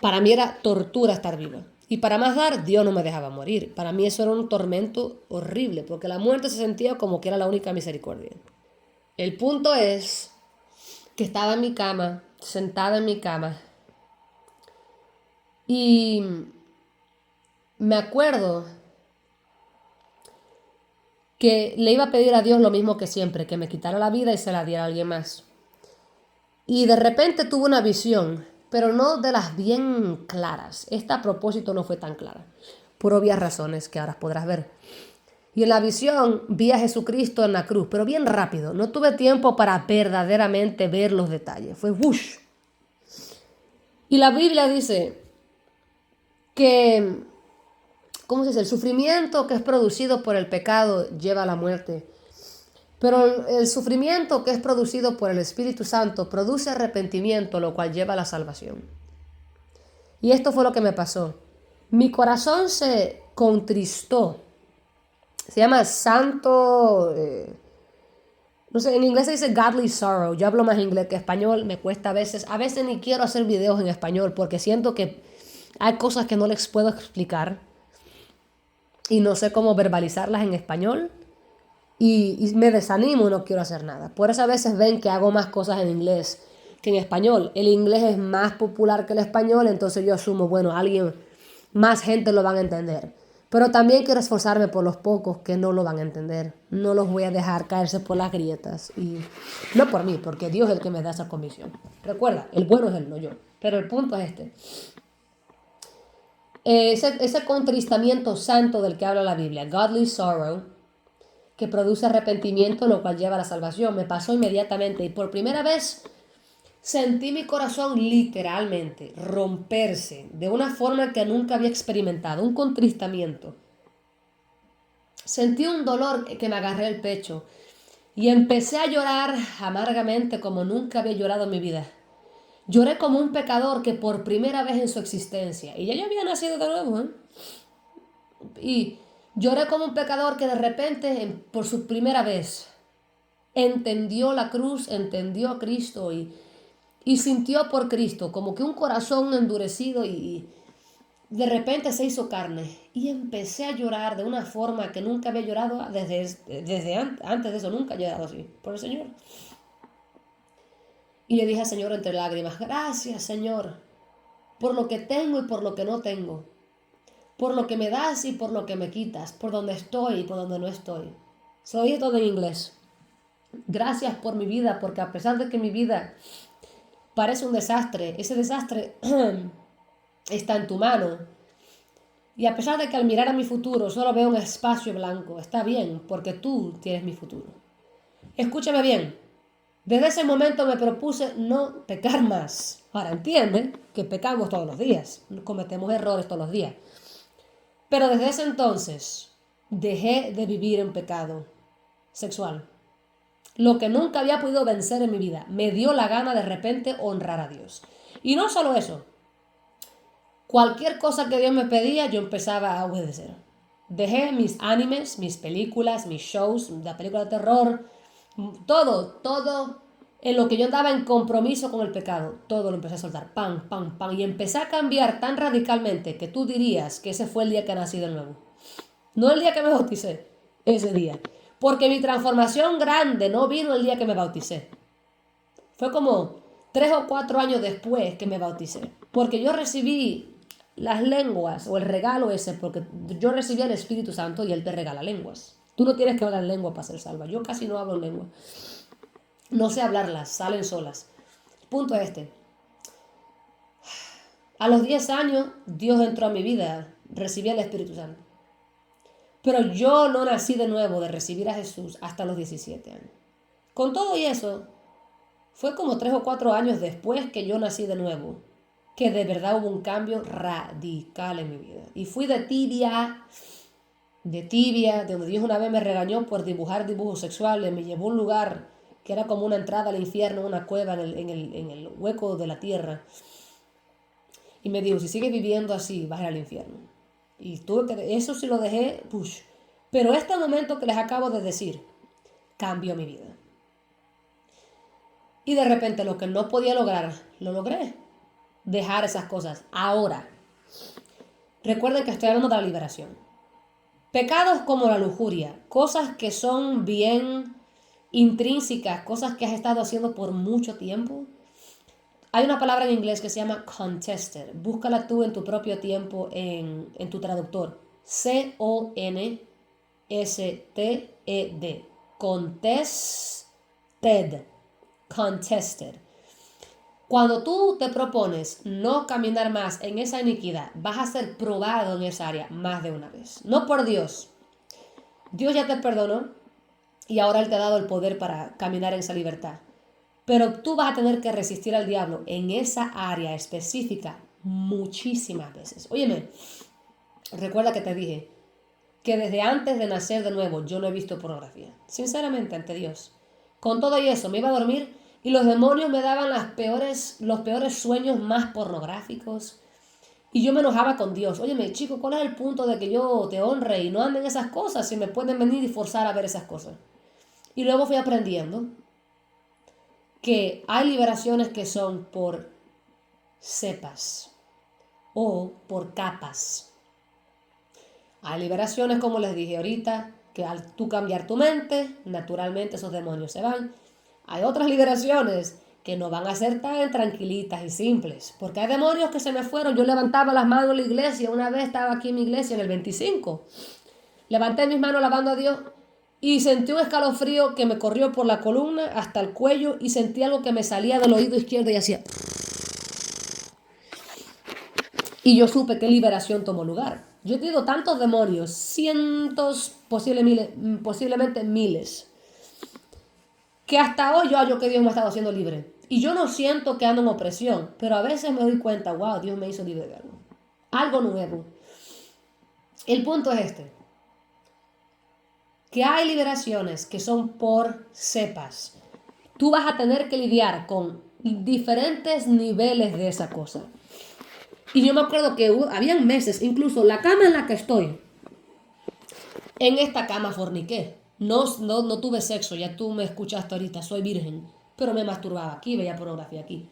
Para mí era tortura estar viva. Y para más dar, Dios no me dejaba morir. Para mí eso era un tormento horrible, porque la muerte se sentía como que era la única misericordia. El punto es que estaba en mi cama, sentada en mi cama, y me acuerdo que le iba a pedir a Dios lo mismo que siempre, que me quitara la vida y se la diera a alguien más. Y de repente tuve una visión, pero no de las bien claras. Esta a propósito no fue tan clara, por obvias razones que ahora podrás ver. Y en la visión vi a Jesucristo en la cruz, pero bien rápido. No tuve tiempo para verdaderamente ver los detalles. Fue whoosh. Y la Biblia dice que, ¿cómo se dice? El sufrimiento que es producido por el pecado lleva a la muerte. Pero el sufrimiento que es producido por el Espíritu Santo produce arrepentimiento, lo cual lleva a la salvación. Y esto fue lo que me pasó. Mi corazón se contristó. Se llama santo... no sé, en inglés se dice godly sorrow. Yo hablo más inglés que español. Me cuesta a veces. A veces ni quiero hacer videos en español porque siento que hay cosas que no les puedo explicar. Y no sé cómo verbalizarlas en español. Y me desanimo y no quiero hacer nada. Por eso a veces ven que hago más cosas en inglés que en español. El inglés es más popular que el español, entonces yo asumo, bueno, más gente lo van a entender. Pero también quiero esforzarme por los pocos que no lo van a entender. No los voy a dejar caerse por las grietas. Y no por mí, porque Dios es el que me da esa comisión. Recuerda, el bueno es Él, no yo. Pero el punto es este. Ese contristamiento santo del que habla la Biblia, godly sorrow, que produce arrepentimiento, lo cual lleva a la salvación. Me pasó inmediatamente y por primera vez sentí mi corazón literalmente romperse de una forma que nunca había experimentado, un contristamiento. Sentí un dolor que me agarré el pecho y empecé a llorar amargamente como nunca había llorado en mi vida. Lloré como un pecador que por primera vez en su existencia, y ya yo había nacido de nuevo, y lloré como un pecador que de repente, por su primera vez, entendió la cruz, entendió a Cristo y sintió por Cristo, como que un corazón endurecido y de repente se hizo carne. Y empecé a llorar de una forma que nunca había llorado desde antes de eso, nunca he llorado así, por el Señor. Y le dije al Señor entre lágrimas, gracias Señor, por lo que tengo y por lo que no tengo, por lo que me das y por lo que me quitas, por donde estoy y por donde no estoy. Se oye todo en inglés. Gracias por mi vida, porque a pesar de que mi vida parece un desastre, ese desastre está en tu mano. Y a pesar de que al mirar a mi futuro solo veo un espacio blanco, está bien, porque tú tienes mi futuro. Escúchame bien, desde ese momento me propuse no pecar más. Ahora entiende que pecamos todos los días, cometemos errores todos los días. Pero desde ese entonces dejé de vivir en pecado sexual. Lo que nunca había podido vencer en mi vida. Me dio la gana de repente honrar a Dios. Y no solo eso. Cualquier cosa que Dios me pedía, yo empezaba a obedecer. Dejé mis animes, mis películas, mis shows, la película de terror, todo en lo que yo andaba en compromiso con el pecado, todo lo empecé a soltar, pam, pam, pam, y empecé a cambiar tan radicalmente que tú dirías que ese fue el día que nací de nuevo. No el día que me bauticé, ese día. Porque mi transformación grande no vino el día que me bauticé. Fue como 3 o 4 años después que me bauticé. Porque yo recibí las lenguas o el regalo ese, porque yo recibí el Espíritu Santo y Él te regala lenguas. Tú no tienes que hablar lengua para ser salva. Yo casi no hablo lengua. No sé hablarlas, salen solas. Punto este. A los 10 años, Dios entró a mi vida, recibí el Espíritu Santo. Pero yo no nací de nuevo de recibir a Jesús hasta los 17 años. Con todo y eso, fue como 3 o 4 años después que yo nací de nuevo, que de verdad hubo un cambio radical en mi vida. Y fui de tibia, de donde Dios una vez me regañó por dibujar dibujos sexuales, me llevó a un lugar que era como una entrada al infierno, una cueva en el hueco de la tierra. Y me dijo, si sigues viviendo así, vas a ir al infierno. Y eso sí lo dejé, push. Pero este momento que les acabo de decir, cambió mi vida. Y de repente lo que no podía lograr, lo logré. Dejar esas cosas. Ahora, recuerden que estoy hablando de la liberación. Pecados como la lujuria, cosas que son bien intrínsecas, cosas que has estado haciendo por mucho tiempo. Hay una palabra en inglés que se llama contested. Búscala tú en tu propio tiempo en tu traductor. Contested. Contested. Cuando tú te propones no caminar más en esa iniquidad, vas a ser probado en esa área más de una vez. No por Dios. Dios ya te perdonó y ahora Él te ha dado el poder para caminar en esa libertad. Pero tú vas a tener que resistir al diablo en esa área específica muchísimas veces. Óyeme, recuerda que te dije que desde antes de nacer de nuevo yo no he visto pornografía. Sinceramente, ante Dios. Con todo y eso, me iba a dormir y los demonios me daban los peores sueños más pornográficos. Y yo me enojaba con Dios. Óyeme, chico, ¿cuál es el punto de que yo te honre y no ande en esas cosas si me pueden venir y forzar a ver esas cosas? Y luego fui aprendiendo que hay liberaciones que son por cepas o por capas. Hay liberaciones, como les dije ahorita, que al tú cambiar tu mente, naturalmente esos demonios se van. Hay otras liberaciones que no van a ser tan tranquilitas y simples, porque hay demonios que se me fueron. Yo levantaba las manos en la iglesia, una vez estaba aquí en mi iglesia en el 25. Levanté mis manos alabando a Dios y sentí un escalofrío que me corrió por la columna hasta el cuello y sentí algo que me salía del oído izquierdo y hacía... Y yo supe qué liberación tomó lugar. Yo he tenido tantos demonios, cientos, posiblemente miles, que hasta hoy yo hallo que Dios me ha estado haciendo libre. Y yo no siento que ando en opresión, pero a veces me doy cuenta, wow, Dios me hizo libre de algo. Algo nuevo. El punto es este. Que hay liberaciones que son por cepas. Tú vas a tener que lidiar con diferentes niveles de esa cosa. Y yo me acuerdo que habían meses, incluso la cama en la que estoy, en esta cama forniqué. No tuve sexo, ya tú me escuchaste ahorita, soy virgen, pero me masturbaba aquí, veía pornografía aquí.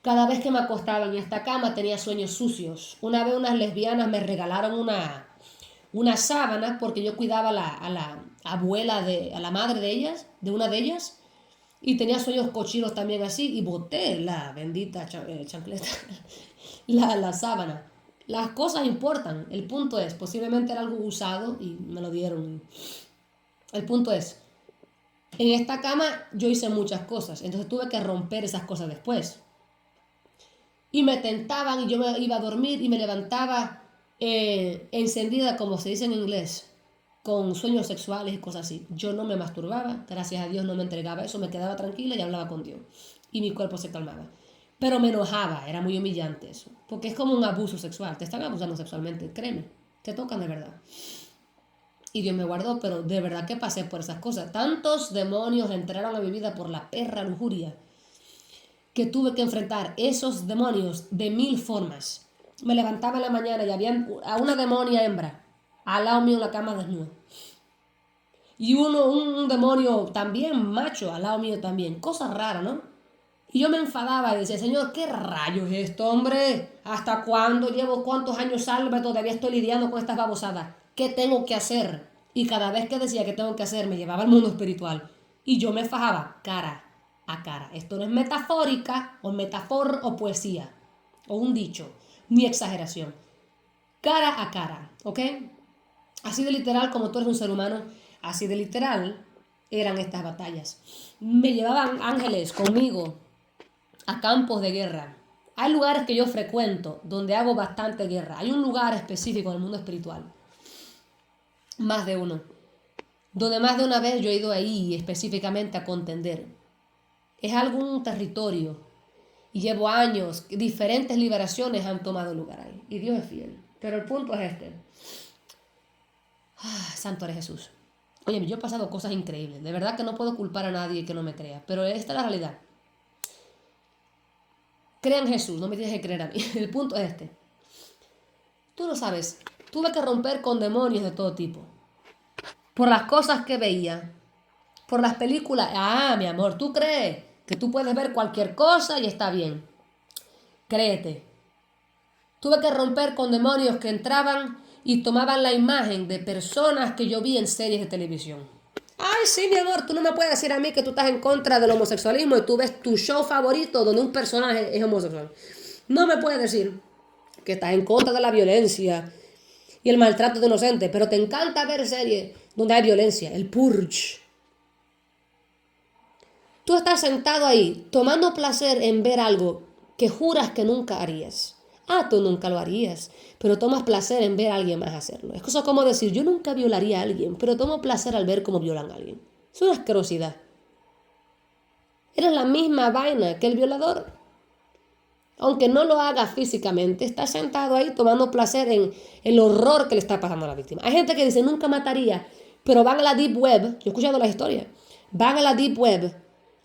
Cada vez que me acostaba en esta cama tenía sueños sucios. Una vez unas lesbianas me regalaron una sábana porque yo cuidaba a la abuela, a la madre de ellas, de una de ellas, y tenía sueños cochinos también así, y boté la bendita chancleta, la sábana. Las cosas importan. El punto es, posiblemente era algo usado y me lo dieron. El punto es, en esta cama yo hice muchas cosas, entonces tuve que romper esas cosas después. Y me tentaban y yo me iba a dormir y me levantaba encendida, como se dice en inglés, con sueños sexuales y cosas así. Yo no me masturbaba, gracias a Dios no me entregaba eso, me quedaba tranquila y hablaba con Dios. Y mi cuerpo se calmaba. Pero me enojaba, era muy humillante eso. Porque es como un abuso sexual, te están abusando sexualmente, créeme, te tocan de verdad. Y Dios me guardó, pero de verdad que pasé por esas cosas. Tantos demonios entraron a mi vida por la perra lujuria que tuve que enfrentar esos demonios de 1000 formas. me levantaba en la mañana y había a una demonia hembra al lado mío en la cama desnuda. Y un demonio también macho al lado mío también. Cosa rara, ¿no? Y yo me enfadaba y decía, Señor, ¿qué rayos es esto, hombre? ¿Hasta cuándo? Llevo cuántos años salvo y todavía estoy lidiando con estas babosadas. ¿Qué tengo que hacer? Y cada vez que decía que tengo que hacer, me llevaba al mundo espiritual. Y yo me fajaba cara a cara. Esto no es metafórica, o metáfora, o poesía, o un dicho, ni exageración. Cara a cara, ¿ok? Así de literal como tú eres un ser humano, así de literal eran estas batallas. Me llevaban ángeles conmigo a campos de guerra. Hay lugares que yo frecuento donde hago bastante guerra. Hay un lugar específico en el mundo espiritual, más de uno, donde más de una vez yo he ido ahí específicamente a contender. Es algún territorio y llevo años, diferentes liberaciones han tomado lugar ahí. Y Dios es fiel. Pero el punto es este. Santo eres Jesús. Oye, yo he pasado cosas increíbles. De verdad que no puedo culpar a nadie que no me crea. Pero esta es la realidad. Crea en Jesús, no me tienes que creer a mí. El punto es este. Tú lo sabes. Tuve que romper con demonios de todo tipo. Por las cosas que veía. Por las películas. Ah, mi amor, ¿tú crees que tú puedes ver cualquier cosa y está bien? Créete. Tuve que romper con demonios que entraban y tomaban la imagen de personas que yo vi en series de televisión. Ay, sí, mi amor, tú no me puedes decir a mí que tú estás en contra del homosexualismo y tú ves tu show favorito donde un personaje es homosexual. No me puedes decir que estás en contra de la violencia y el maltrato de inocentes, pero te encanta ver series donde hay violencia, el Purge. Tú estás sentado ahí tomando placer en ver algo que juras que nunca harías. Ah, tú nunca lo harías, pero tomas placer en ver a alguien más hacerlo. Es cosa como decir, yo nunca violaría a alguien, pero tomo placer al ver cómo violan a alguien. Es una asquerosidad. Eres la misma vaina que el violador. Aunque no lo haga físicamente, está sentado ahí tomando placer en el horror que le está pasando a la víctima. Hay gente que dice, nunca mataría, pero van a la Deep Web, yo he escuchado la historia, van a la Deep Web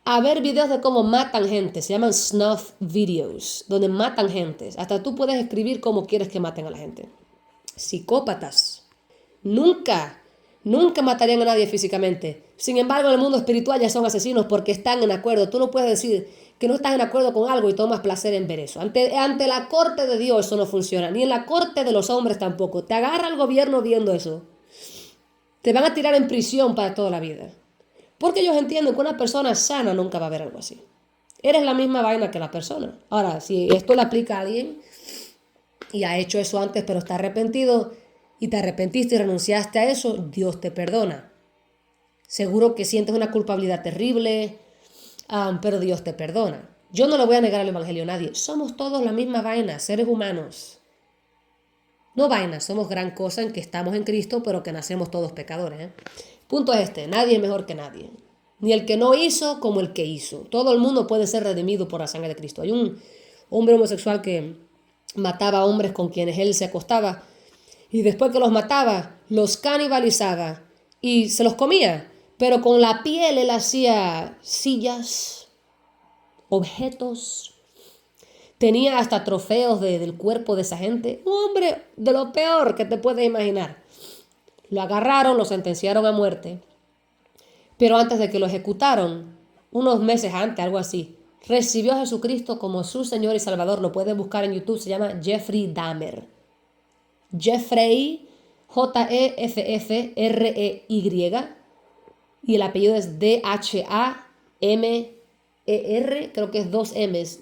a ver videos de cómo matan gente, se llaman snuff videos, donde matan gente. Hasta tú puedes escribir cómo quieres que maten a la gente. Psicópatas. Nunca matarían a nadie físicamente. Sin embargo, en el mundo espiritual ya son asesinos porque están en acuerdo. Tú no puedes decir que no estás en acuerdo con algo y tomas placer en ver eso. Ante la corte de Dios eso no funciona, ni en la corte de los hombres tampoco. Te agarra el gobierno viendo eso. Te van a tirar en prisión para toda la vida. Porque ellos entienden que una persona sana nunca va a ver algo así. Eres la misma vaina que la persona. Ahora, si esto le aplica a alguien y ha hecho eso antes pero está arrepentido y te arrepentiste y renunciaste a eso, Dios te perdona. Seguro que sientes una culpabilidad terrible, pero Dios te perdona. Yo no le voy a negar el evangelio a nadie. Somos todos la misma vaina, seres humanos. No vainas, somos gran cosa en que estamos en Cristo, pero que nacemos todos pecadores. Punto es este, nadie es mejor que nadie. Ni el que no hizo como el que hizo. Todo el mundo puede ser redimido por la sangre de Cristo. Hay un hombre homosexual que mataba a hombres con quienes él se acostaba y después que los mataba, los canibalizaba y se los comía. Pero con la piel él hacía sillas, objetos. Tenía hasta trofeos del cuerpo de esa gente. Un hombre de lo peor que te puedes imaginar. Lo agarraron, lo sentenciaron a muerte. Pero antes de que lo ejecutaron, unos meses antes, algo así, recibió a Jesucristo como su Señor y Salvador. Lo puedes buscar en YouTube, se llama Jeffrey Dahmer. Jeffrey, Jeffrey, y el apellido es Dahmer, creo que es 2 M's.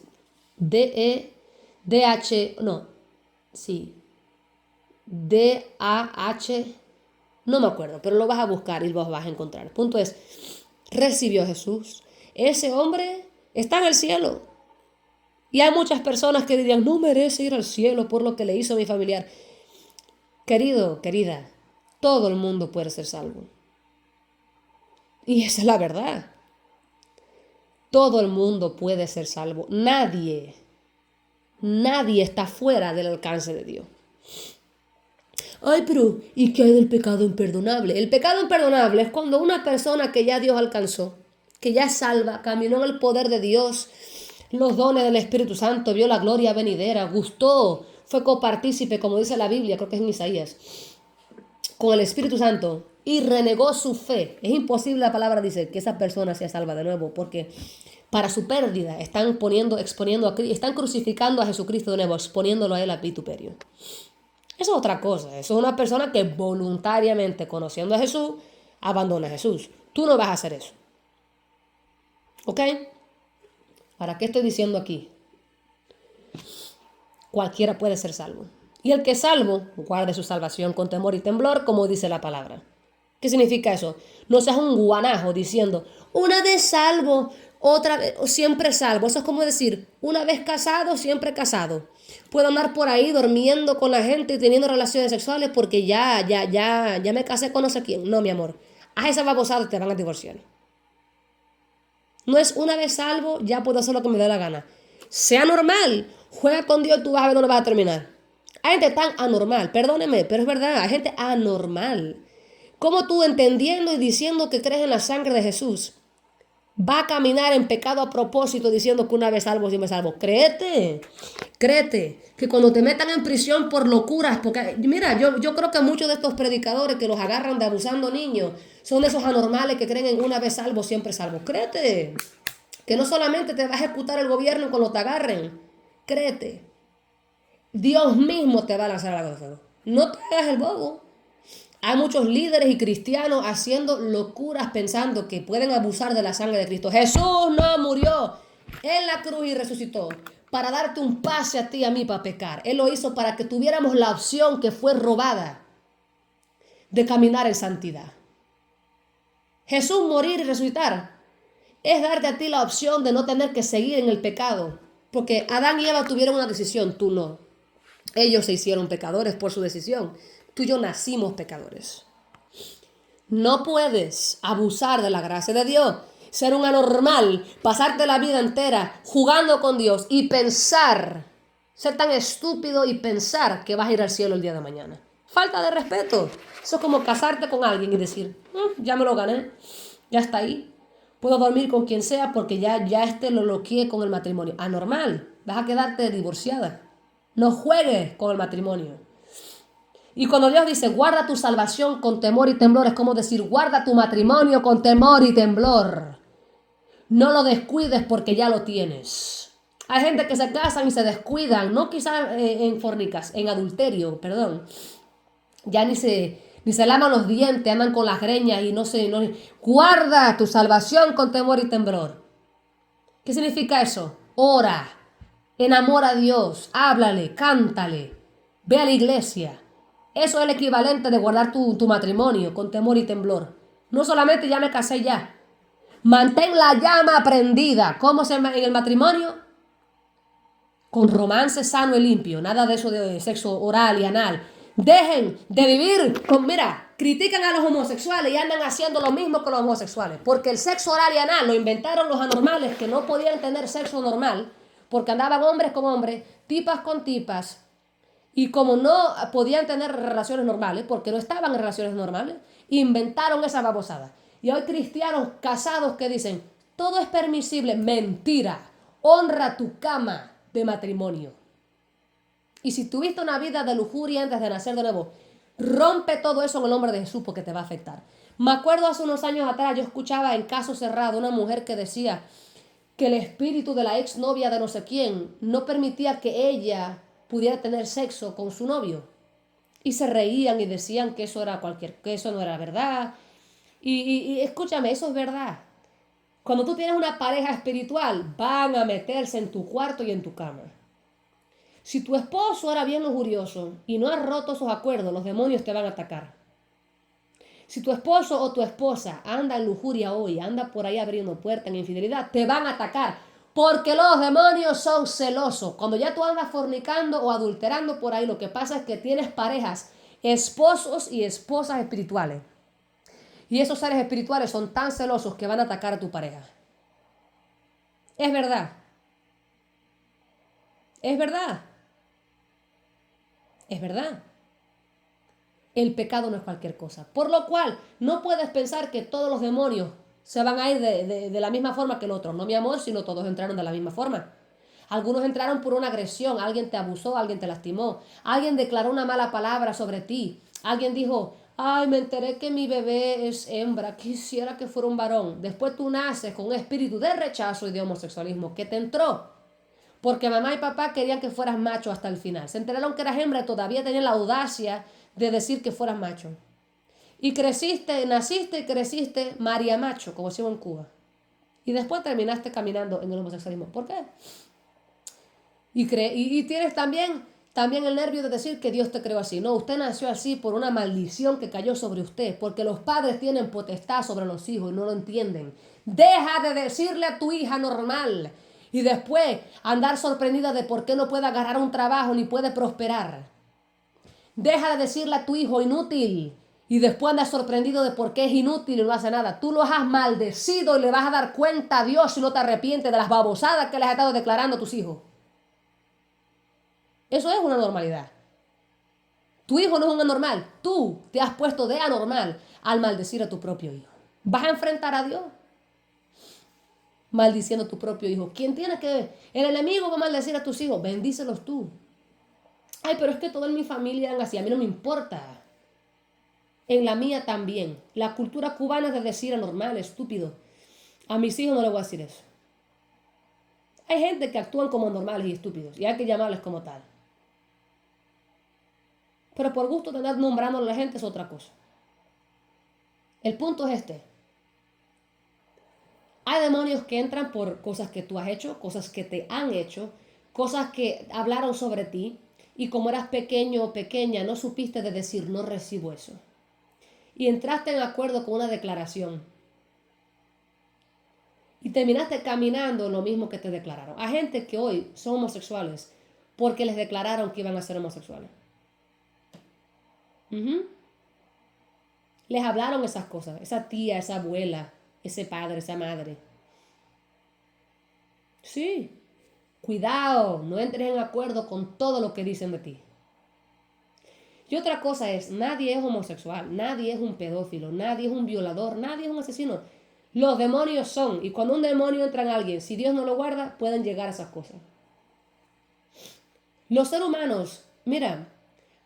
D-A-H, no me acuerdo, pero lo vas a buscar y lo vas a encontrar. El punto es, recibió a Jesús. Ese hombre está en el cielo. Y hay muchas personas que dirían, no merece ir al cielo por lo que le hizo a mi familiar. Querido, querida, todo el mundo puede ser salvo. Y esa es la verdad. Todo el mundo puede ser salvo. Nadie está fuera del alcance de Dios. Ay, pero ¿y qué hay del pecado imperdonable? El pecado imperdonable es cuando una persona que ya Dios alcanzó, que ya es salva, caminó en el poder de Dios, los dones del Espíritu Santo, vio la gloria venidera, gustó, fue copartícipe, como dice la Biblia, creo que es en Isaías, con el Espíritu Santo y renegó su fe. Es imposible, la palabra dice, que esa persona sea salva de nuevo, porque para su pérdida están exponiendo están crucificando a Jesucristo de nuevo, exponiéndolo a él a vituperio. Eso es otra cosa. Eso es una persona que voluntariamente, conociendo a Jesús, abandona a Jesús. Tú no vas a hacer eso. ¿Ok? ¿Para qué estoy diciendo aquí? Cualquiera puede ser salvo. Y el que es salvo, guarde su salvación con temor y temblor, como dice la palabra. ¿Qué significa eso? No seas un guanajo diciendo, una vez salvo, otra vez, siempre salvo. Eso es como decir, una vez casado, siempre casado. Puedo andar por ahí durmiendo con la gente y teniendo relaciones sexuales porque ya me casé con no sé quién. No, mi amor. Haz esa babosada y te van a divorciar. No es una vez salvo, ya puedo hacer lo que me dé la gana. Sea normal. Juega con Dios y tú vas a ver dónde vas a terminar. Hay gente tan anormal, perdóneme, pero es verdad, hay gente anormal. ¿Cómo tú, entendiendo y diciendo que crees en la sangre de Jesús, va a caminar en pecado a propósito diciendo que una vez salvo, siempre salvo? Créete que cuando te metan en prisión por locuras, porque mira, yo creo que muchos de estos predicadores que los agarran de abusando niños son de esos anormales que creen en una vez salvo, siempre salvo. Créete que no solamente te va a ejecutar el gobierno cuando te agarren, créete, Dios mismo te va a lanzar a la fuego. No te hagas el bobo. Hay muchos líderes y cristianos haciendo locuras pensando que pueden abusar de la sangre de Cristo. Jesús no murió en la cruz y resucitó para darte un pase a ti y a mí para pecar. Él lo hizo para que tuviéramos la opción que fue robada de caminar en santidad. Jesús morir y resucitar es darte a ti la opción de no tener que seguir en el pecado. Porque Adán y Eva tuvieron una decisión, tú no. Ellos se hicieron pecadores por su decisión. Tú y yo nacimos pecadores. No puedes abusar de la gracia de Dios, ser un anormal, pasarte la vida entera jugando con Dios y pensar, ser tan estúpido y pensar que vas a ir al cielo el día de mañana. Falta de respeto. Eso es como casarte con alguien y decir, ya me lo gané, ya está ahí. Puedo dormir con quien sea porque ya lo loqueé con el matrimonio. Anormal, vas a quedarte divorciada. No juegues con el matrimonio. Y cuando Dios dice, guarda tu salvación con temor y temblor, es como decir, guarda tu matrimonio con temor y temblor. No lo descuides porque ya lo tienes. Hay gente que se casan y se descuidan, no quizás en adulterio, perdón. Ya ni se laman los dientes, andan con las greñas y no. Guarda tu salvación con temor y temblor. ¿Qué significa eso? Ora, enamora a Dios, háblale, cántale, ve a la iglesia. Eso es el equivalente de guardar tu matrimonio con temor y temblor. No solamente ya me casé ya. Mantén la llama prendida. ¿Cómo se llama en el matrimonio? Con romance sano y limpio. Nada de eso de sexo oral y anal. Dejen de vivir con, mira, critican a los homosexuales y andan haciendo lo mismo que los homosexuales. Porque el sexo oral y anal lo inventaron los anormales que no podían tener sexo normal. Porque andaban hombres con hombres, tipas con tipas. Y como no podían tener relaciones normales, porque no estaban en relaciones normales, inventaron esa babosada. Y hay cristianos casados que dicen, todo es permisible. Mentira. Honra tu cama de matrimonio. Y si tuviste una vida de lujuria antes de nacer de nuevo, rompe todo eso en el nombre de Jesús porque te va a afectar. Me acuerdo hace unos años atrás, yo escuchaba en Caso Cerrado una mujer que decía que el espíritu de la exnovia de no sé quién no permitía que ella pudiera tener sexo con su novio. Y se reían y decían que eso era que eso no era verdad. Y escúchame, eso es verdad. Cuando tú tienes una pareja espiritual, van a meterse en tu cuarto y en tu cama. Si tu esposo era bien lujurioso y no has roto esos acuerdos, los demonios te van a atacar. Si tu esposo o tu esposa anda en lujuria hoy, anda por ahí abriendo puertas en infidelidad, te van a atacar. Porque los demonios son celosos. Cuando ya tú andas fornicando o adulterando por ahí, lo que pasa es que tienes parejas, esposos y esposas espirituales. Y esos seres espirituales son tan celosos que van a atacar a tu pareja. Es verdad. Es verdad. Es verdad. El pecado no es cualquier cosa. Por lo cual, no puedes pensar que todos los demonios se van a ir de la misma forma que el otro. No, mi amor, sino todos entraron de la misma forma. Algunos entraron por una agresión, alguien te abusó, alguien te lastimó, alguien declaró una mala palabra sobre ti, alguien dijo, ay, me enteré que mi bebé es hembra, quisiera que fuera un varón. Después tú naces con un espíritu de rechazo y de homosexualismo que te entró. Porque mamá y papá querían que fueras macho hasta el final. Se enteraron que eras hembra y todavía tenían la audacia de decir que fueras macho. Y creciste, naciste y creciste María Macho, como se llama en Cuba. Y después terminaste caminando en el homosexualismo. ¿Por qué? Y tienes también el nervio de decir que Dios te creó así. No, usted nació así por una maldición que cayó sobre usted. Porque los padres tienen potestad sobre los hijos y no lo entienden. Deja de decirle a tu hija normal. Y después andar sorprendida de por qué no puede agarrar un trabajo ni puede prosperar. Deja de decirle a tu hijo inútil. Y después andas sorprendido de por qué es inútil y no hace nada. Tú los has maldecido y le vas a dar cuenta a Dios si no te arrepientes de las babosadas que les has estado declarando a tus hijos. Eso es una normalidad. Tu hijo no es un anormal. Tú te has puesto de anormal al maldecir a tu propio hijo. ¿Vas a enfrentar a Dios maldiciendo a tu propio hijo? ¿Quién tiene que...? El enemigo va a maldecir a tus hijos. Bendícelos tú. Ay, pero es que todo en mi familia es así. A mí no me importa. En la mía también. La cultura cubana es de decir anormal, estúpido. A mis hijos no les voy a decir eso. Hay gente que actúan como normales y estúpidos y hay que llamarles como tal. Pero por gusto de andar nombrando a la gente es otra cosa. El punto es este. Hay demonios que entran por cosas que tú has hecho, cosas que te han hecho, cosas que hablaron sobre ti y como eras pequeño o pequeña no supiste de decir no recibo eso. Y entraste en acuerdo con una declaración. Y terminaste caminando lo mismo que te declararon. Hay gente que hoy son homosexuales porque les declararon que iban a ser homosexuales. Les hablaron esas cosas, esa tía, esa abuela, ese padre, esa madre. Sí, cuidado, no entres en acuerdo con todo lo que dicen de ti. Y otra cosa es, nadie es homosexual, nadie es un pedófilo, nadie es un violador, nadie es un asesino. Los demonios son, y cuando un demonio entra en alguien, si Dios no lo guarda, pueden llegar a esas cosas. Los seres humanos, mira,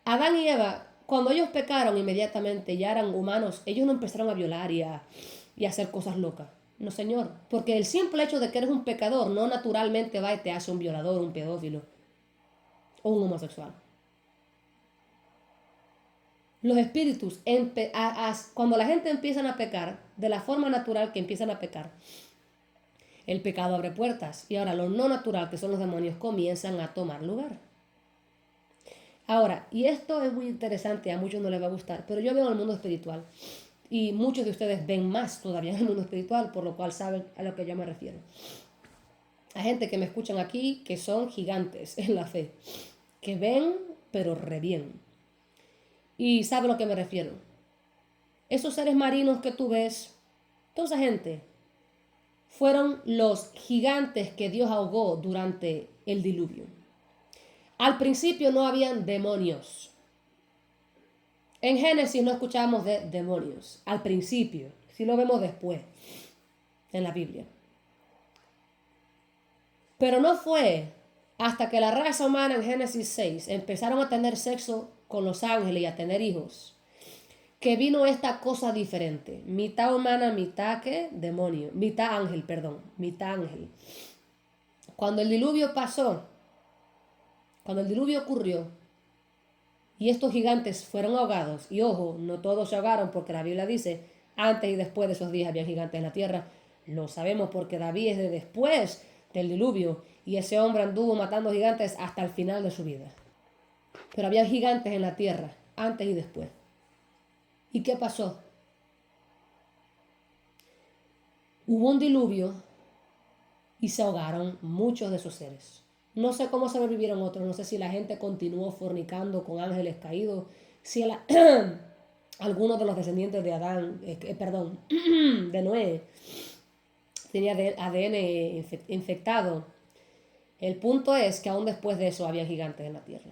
Adán y Eva, cuando ellos pecaron inmediatamente, ya eran humanos, ellos no empezaron a violar y a hacer cosas locas. No, señor, porque el simple hecho de que eres un pecador no naturalmente va y te hace un violador, un pedófilo o un homosexual. Los espíritus, cuando la gente empieza a pecar, de la forma natural que empiezan a pecar, el pecado abre puertas y ahora lo no natural, que son los demonios, comienzan a tomar lugar. Ahora, y esto es muy interesante, a muchos no les va a gustar, pero yo veo el mundo espiritual y muchos de ustedes ven más todavía en el mundo espiritual, por lo cual saben a lo que yo me refiero. Hay gente que me escuchan aquí que son gigantes en la fe, que ven pero re bien. Y saben a lo que me refiero. Esos seres marinos que tú ves, toda esa gente, fueron los gigantes que Dios ahogó durante el diluvio. Al principio no habían demonios. En Génesis no escuchamos de demonios. Al principio, si lo vemos después en la Biblia. Pero no fue hasta que la raza humana en Génesis 6 empezaron a tener sexo con los ángeles y a tener hijos, que vino esta cosa diferente. Mitad humana, mitad ¿qué? Demonio. Mitad ángel, perdón. Mitad ángel. Cuando el diluvio pasó, cuando el diluvio ocurrió, y estos gigantes fueron ahogados, y ojo, no todos se ahogaron porque la Biblia dice, antes y después de esos días había gigantes en la tierra. Lo sabemos porque David es de después del diluvio, y ese hombre anduvo matando gigantes hasta el final de su vida. Pero había gigantes en la tierra, antes y después. ¿Y qué pasó? Hubo un diluvio y se ahogaron muchos de esos seres. No sé cómo sobrevivieron otros, no sé si la gente continuó fornicando con ángeles caídos, si algunos de los descendientes de Adán, de Noé, tenía ADN infectado. El punto es que aún después de eso había gigantes en la tierra.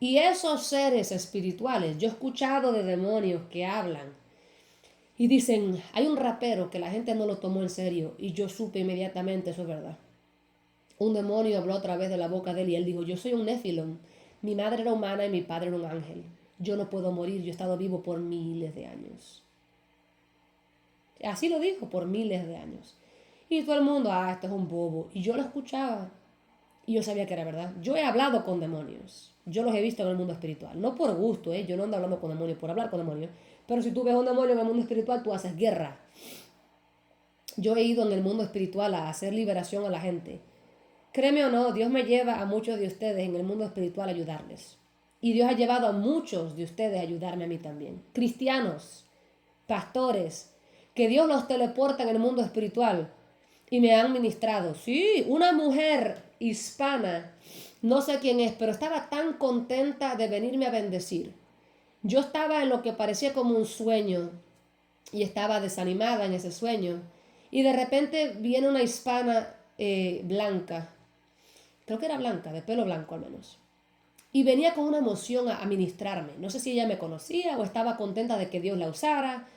Y esos seres espirituales, yo he escuchado de demonios que hablan y dicen, hay un rapero que la gente no lo tomó en serio y yo supe inmediatamente, eso es verdad. un demonio habló a través de la boca de él y él dijo, yo soy un Nefilón. Mi madre era humana y mi padre era un ángel. Yo no puedo morir, yo he estado vivo por miles de años. Así lo dijo, por miles de años. Y todo el mundo, esto es un bobo. Y yo lo escuchaba. Y yo sabía que era verdad. Yo he hablado con demonios. Yo los he visto en el mundo espiritual. No por gusto, ¿eh? Yo no ando hablando con demonios por hablar con demonios. Pero si tú ves un demonio en el mundo espiritual, tú haces guerra. Yo he ido en el mundo espiritual a hacer liberación a la gente. Créeme o no, Dios me lleva a muchos de ustedes en el mundo espiritual a ayudarles. Y Dios ha llevado a muchos de ustedes a ayudarme a mí también. Cristianos, pastores, que Dios los teleporta en el mundo espiritual y me han ministrado. Sí, una mujer hispana, no sé quién es, pero estaba tan contenta de venirme a bendecir. Yo estaba en lo que parecía como un sueño y estaba desanimada en ese sueño. Y de repente viene una hispana blanca, creo que era blanca, de pelo blanco al menos. Y venía con una emoción a ministrarme. No sé si ella me conocía o estaba contenta de que Dios la usara,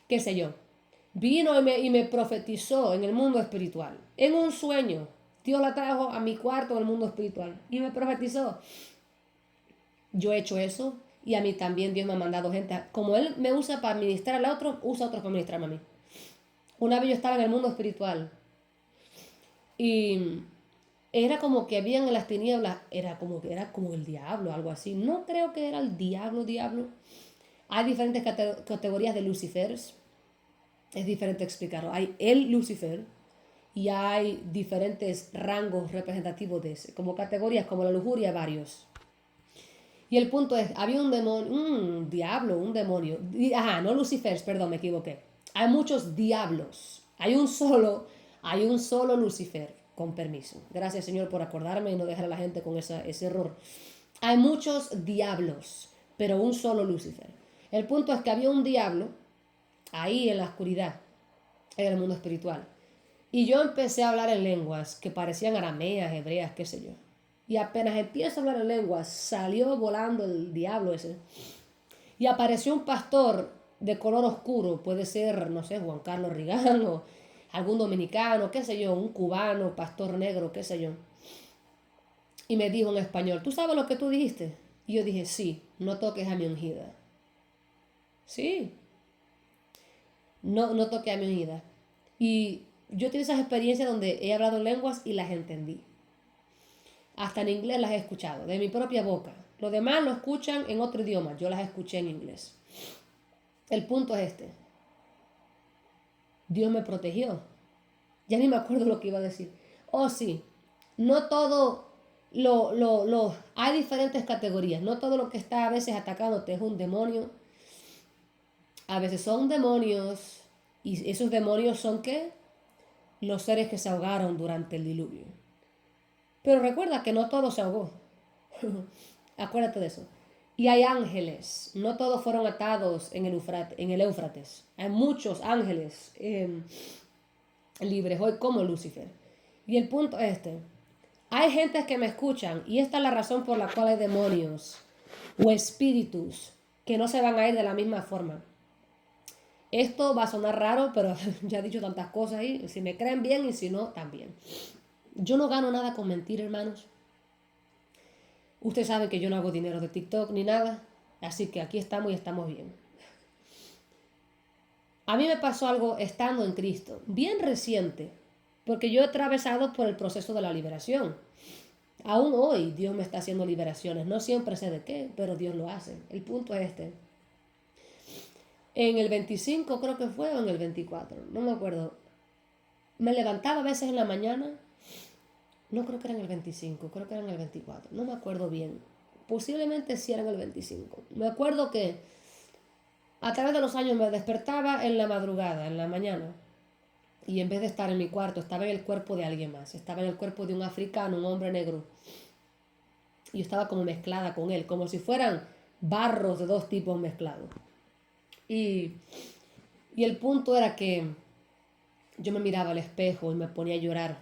qué sé yo. Vino y me profetizó en el mundo espiritual. En un sueño. Dios la trajo a mi cuarto en el mundo espiritual. Y me profetizó. Yo he hecho eso. Y a mí también Dios me ha mandado gente. Como Él me usa para ministrar al otro, usa a otros para ministrarme a mí. Una vez yo estaba en el mundo espiritual. Y era como que habían en las tinieblas. Era como el diablo, algo así. No creo que era el diablo. Hay diferentes categorías de Lucifers. Es diferente explicarlo. Hay el Lucifer y hay diferentes rangos representativos de ese, como categorías, como la lujuria, varios. Y el punto es, había un demonio, un diablo, un demonio. No Lucifer, perdón, me equivoqué. Hay muchos diablos. Hay un solo Lucifer, con permiso. Gracias, Señor, por acordarme y no dejar a la gente con ese error. Hay muchos diablos, pero un solo Lucifer. El punto es que había un diablo ahí en la oscuridad, en el mundo espiritual. Y yo empecé a hablar en lenguas que parecían arameas, hebreas, qué sé yo. Y apenas empiezo a hablar en lenguas, salió volando el diablo ese. Y apareció un pastor de color oscuro, puede ser, no sé, Juan Carlos Rigán o algún dominicano, qué sé yo, un cubano, pastor negro, qué sé yo. Y me dijo en español, ¿tú sabes lo que tú dijiste? Y yo dije, sí, no toques a mi ungida. Sí, no toques a mi ungida. Y yo tengo esas experiencias donde he hablado lenguas y las entendí. Hasta en inglés las he escuchado, de mi propia boca. Los demás lo escuchan en otro idioma, yo las escuché en inglés. El punto es este. Dios me protegió. Ya ni me acuerdo lo que iba a decir. Oh, sí. No todo hay diferentes categorías. No todo lo que está a veces atacándote es un demonio. A veces son demonios. ¿Y esos demonios son qué? Los seres que se ahogaron durante el diluvio. Pero recuerda que no todo se ahogó. Acuérdate de eso. Y hay ángeles. No todos fueron atados en el Éufrates. Hay muchos ángeles libres hoy como Lucifer. Y el punto es este. Hay gente que me escuchan y esta es la razón por la cual hay demonios o espíritus que no se van a ir de la misma forma. Esto va a sonar raro, pero ya he dicho tantas cosas ahí. Si me creen bien y si no, también. Yo no gano nada con mentir, hermanos. Ustedes saben que yo no hago dinero de TikTok ni nada. Así que aquí estamos y estamos bien. A mí me pasó algo estando en Cristo, bien reciente, porque yo he atravesado por el proceso de la liberación. Aún hoy Dios me está haciendo liberaciones. No siempre sé de qué, pero Dios lo hace. El punto es este. En el 25 creo que fue o en el 24, no me acuerdo. Me levantaba a veces en la mañana. No creo que era en el 25, creo que era en el 24. No me acuerdo bien. Posiblemente sí era en el 25. Me acuerdo que a través de los años me despertaba en la madrugada, en la mañana. Y en vez de estar en mi cuarto, estaba en el cuerpo de alguien más. Estaba en el cuerpo de un africano, un hombre negro. Y yo estaba como mezclada con él, como si fueran barros de dos tipos mezclados. Y el punto era que yo me miraba al espejo y me ponía a llorar.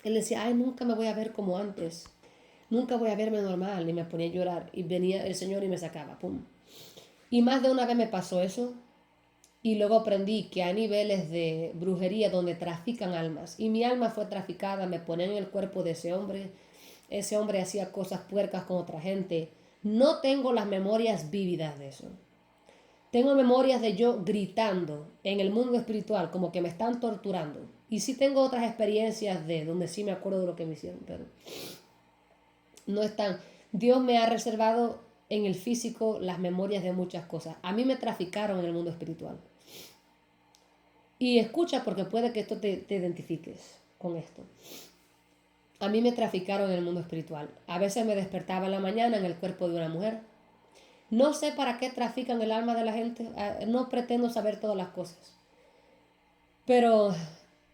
Él decía, ay, nunca me voy a ver como antes. Nunca voy a verme normal. Y me ponía a llorar. Y venía el Señor y me sacaba. Pum. Y más de una vez me pasó eso. Y luego aprendí que hay niveles de brujería donde trafican almas. Y mi alma fue traficada, me ponían en el cuerpo de ese hombre. Ese hombre hacía cosas puercas con otra gente. No tengo las memorias vívidas de eso. Tengo memorias de yo gritando en el mundo espiritual, como que me están torturando. Y sí tengo otras experiencias de donde sí me acuerdo de lo que me hicieron, pero no están. Dios me ha reservado en el físico las memorias de muchas cosas. A mí me traficaron en el mundo espiritual. Y escucha porque puede que esto te identifiques con esto. A mí me traficaron en el mundo espiritual. A veces me despertaba en la mañana en el cuerpo de una mujer. No sé para qué trafican el alma de la gente. No pretendo saber todas las cosas. Pero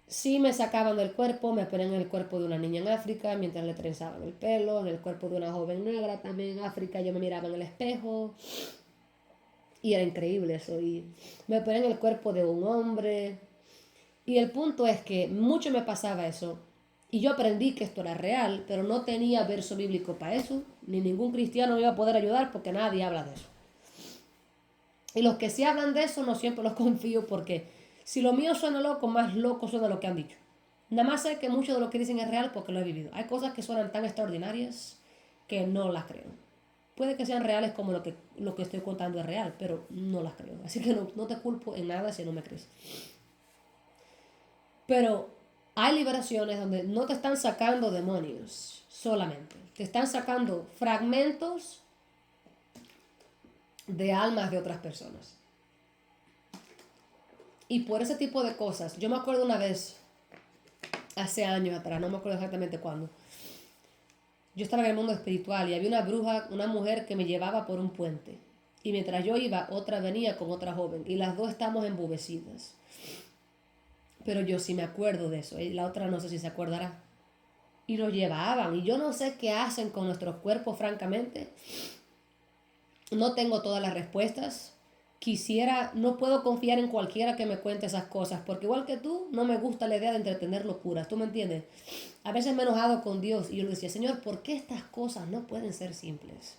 sí me sacaban del cuerpo, me ponían en el cuerpo de una niña en África mientras le trenzaban el pelo, en el cuerpo de una joven negra también en África. Yo me miraba en el espejo y era increíble eso. Y me ponían en el cuerpo de un hombre. Y el punto es que mucho me pasaba eso. Y yo aprendí que esto era real, pero no tenía verso bíblico para eso. Ni ningún cristiano me iba a poder ayudar porque nadie habla de eso. Y los que sí hablan de eso no siempre los confío porque si lo mío suena loco, más loco suena lo que han dicho. Nada más sé que mucho de lo que dicen es real porque lo he vivido. Hay cosas que suenan tan extraordinarias que no las creo. Puede que sean reales como lo que estoy contando es real, pero no las creo. Así que no te culpo en nada si no me crees. Pero hay liberaciones donde no te están sacando demonios solamente. Te están sacando fragmentos de almas de otras personas. Y por ese tipo de cosas, yo me acuerdo una vez, hace años atrás, no me acuerdo exactamente cuándo, yo estaba en el mundo espiritual y había una bruja, una mujer que me llevaba por un puente. Y mientras yo iba, otra venía con otra joven. Y las dos estamos embubecidas. Pero yo sí me acuerdo de eso. Y la otra no sé si se acordará. Y lo llevaban. Y yo no sé qué hacen con nuestros cuerpos, francamente. No tengo todas las respuestas. No puedo confiar en cualquiera que me cuente esas cosas, porque igual que tú, no me gusta la idea de entretener locuras, ¿tú me entiendes? A veces me he enojado con Dios y yo le decía, Señor, ¿por qué estas cosas no pueden ser simples?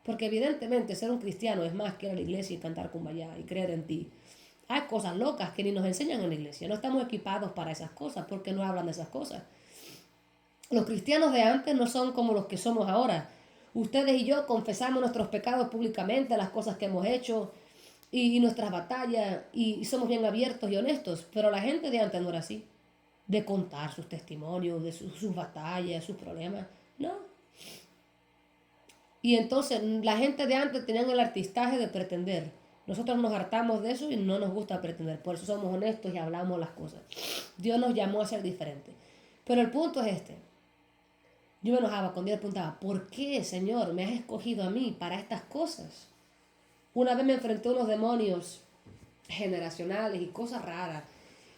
Porque evidentemente ser un cristiano es más que ir a la iglesia y cantar kumbaya y creer en ti. Hay cosas locas que ni nos enseñan en la iglesia, no estamos equipados para esas cosas, porque no hablan de esas cosas. Los cristianos de antes no son como los que somos ahora. Ustedes y yo confesamos nuestros pecados públicamente, las cosas que hemos hecho, y nuestras batallas y somos bien abiertos y honestos, pero la gente de antes no era así, de contar sus testimonios, de sus batallas, sus problemas, no. Y entonces la gente de antes tenían el artistaje de pretender. Nosotros nos hartamos de eso y no nos gusta pretender, por eso somos honestos y hablamos las cosas. Dios nos llamó a ser diferentes. Pero el punto es este. Yo me enojaba cuando Dios preguntaba, ¿por qué, Señor, me has escogido a mí para estas cosas? Una vez me enfrenté a unos demonios generacionales y cosas raras.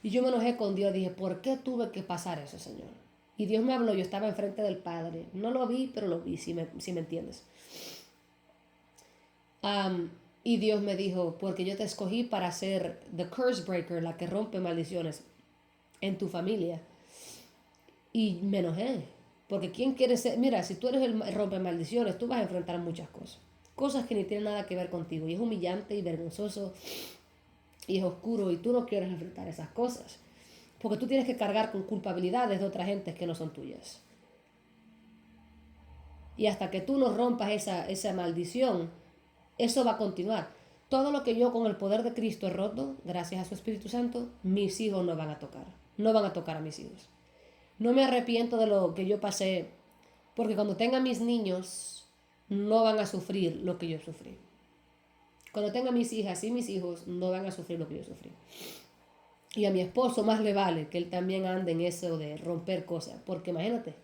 Y yo me enojé con Dios. Dije, ¿por qué tuve que pasar eso, Señor? Y Dios me habló. Yo estaba enfrente del Padre. No lo vi, pero lo vi, si me entiendes. Y Dios me dijo, porque yo te escogí para ser the curse breaker, la que rompe maldiciones en tu familia. Y me enojé. Porque ¿quién quiere ser? Mira, si tú eres el rompe maldiciones, tú vas a enfrentar muchas cosas. Cosas que ni tienen nada que ver contigo. Y es humillante y vergonzoso y es oscuro y tú no quieres enfrentar esas cosas. Porque tú tienes que cargar con culpabilidades de otras gentes que no son tuyas. Y hasta que tú no rompas esa maldición, eso va a continuar. Todo lo que yo con el poder de Cristo he roto, gracias a su Espíritu Santo, mis hijos no van a tocar. No van a tocar a mis hijos. No me arrepiento de lo que yo pasé, porque cuando tenga mis niños, no van a sufrir lo que yo sufrí. Cuando tenga mis hijas y mis hijos, no van a sufrir lo que yo sufrí. Y a mi esposo más le vale que él también ande en eso de romper cosas. Porque imagínate,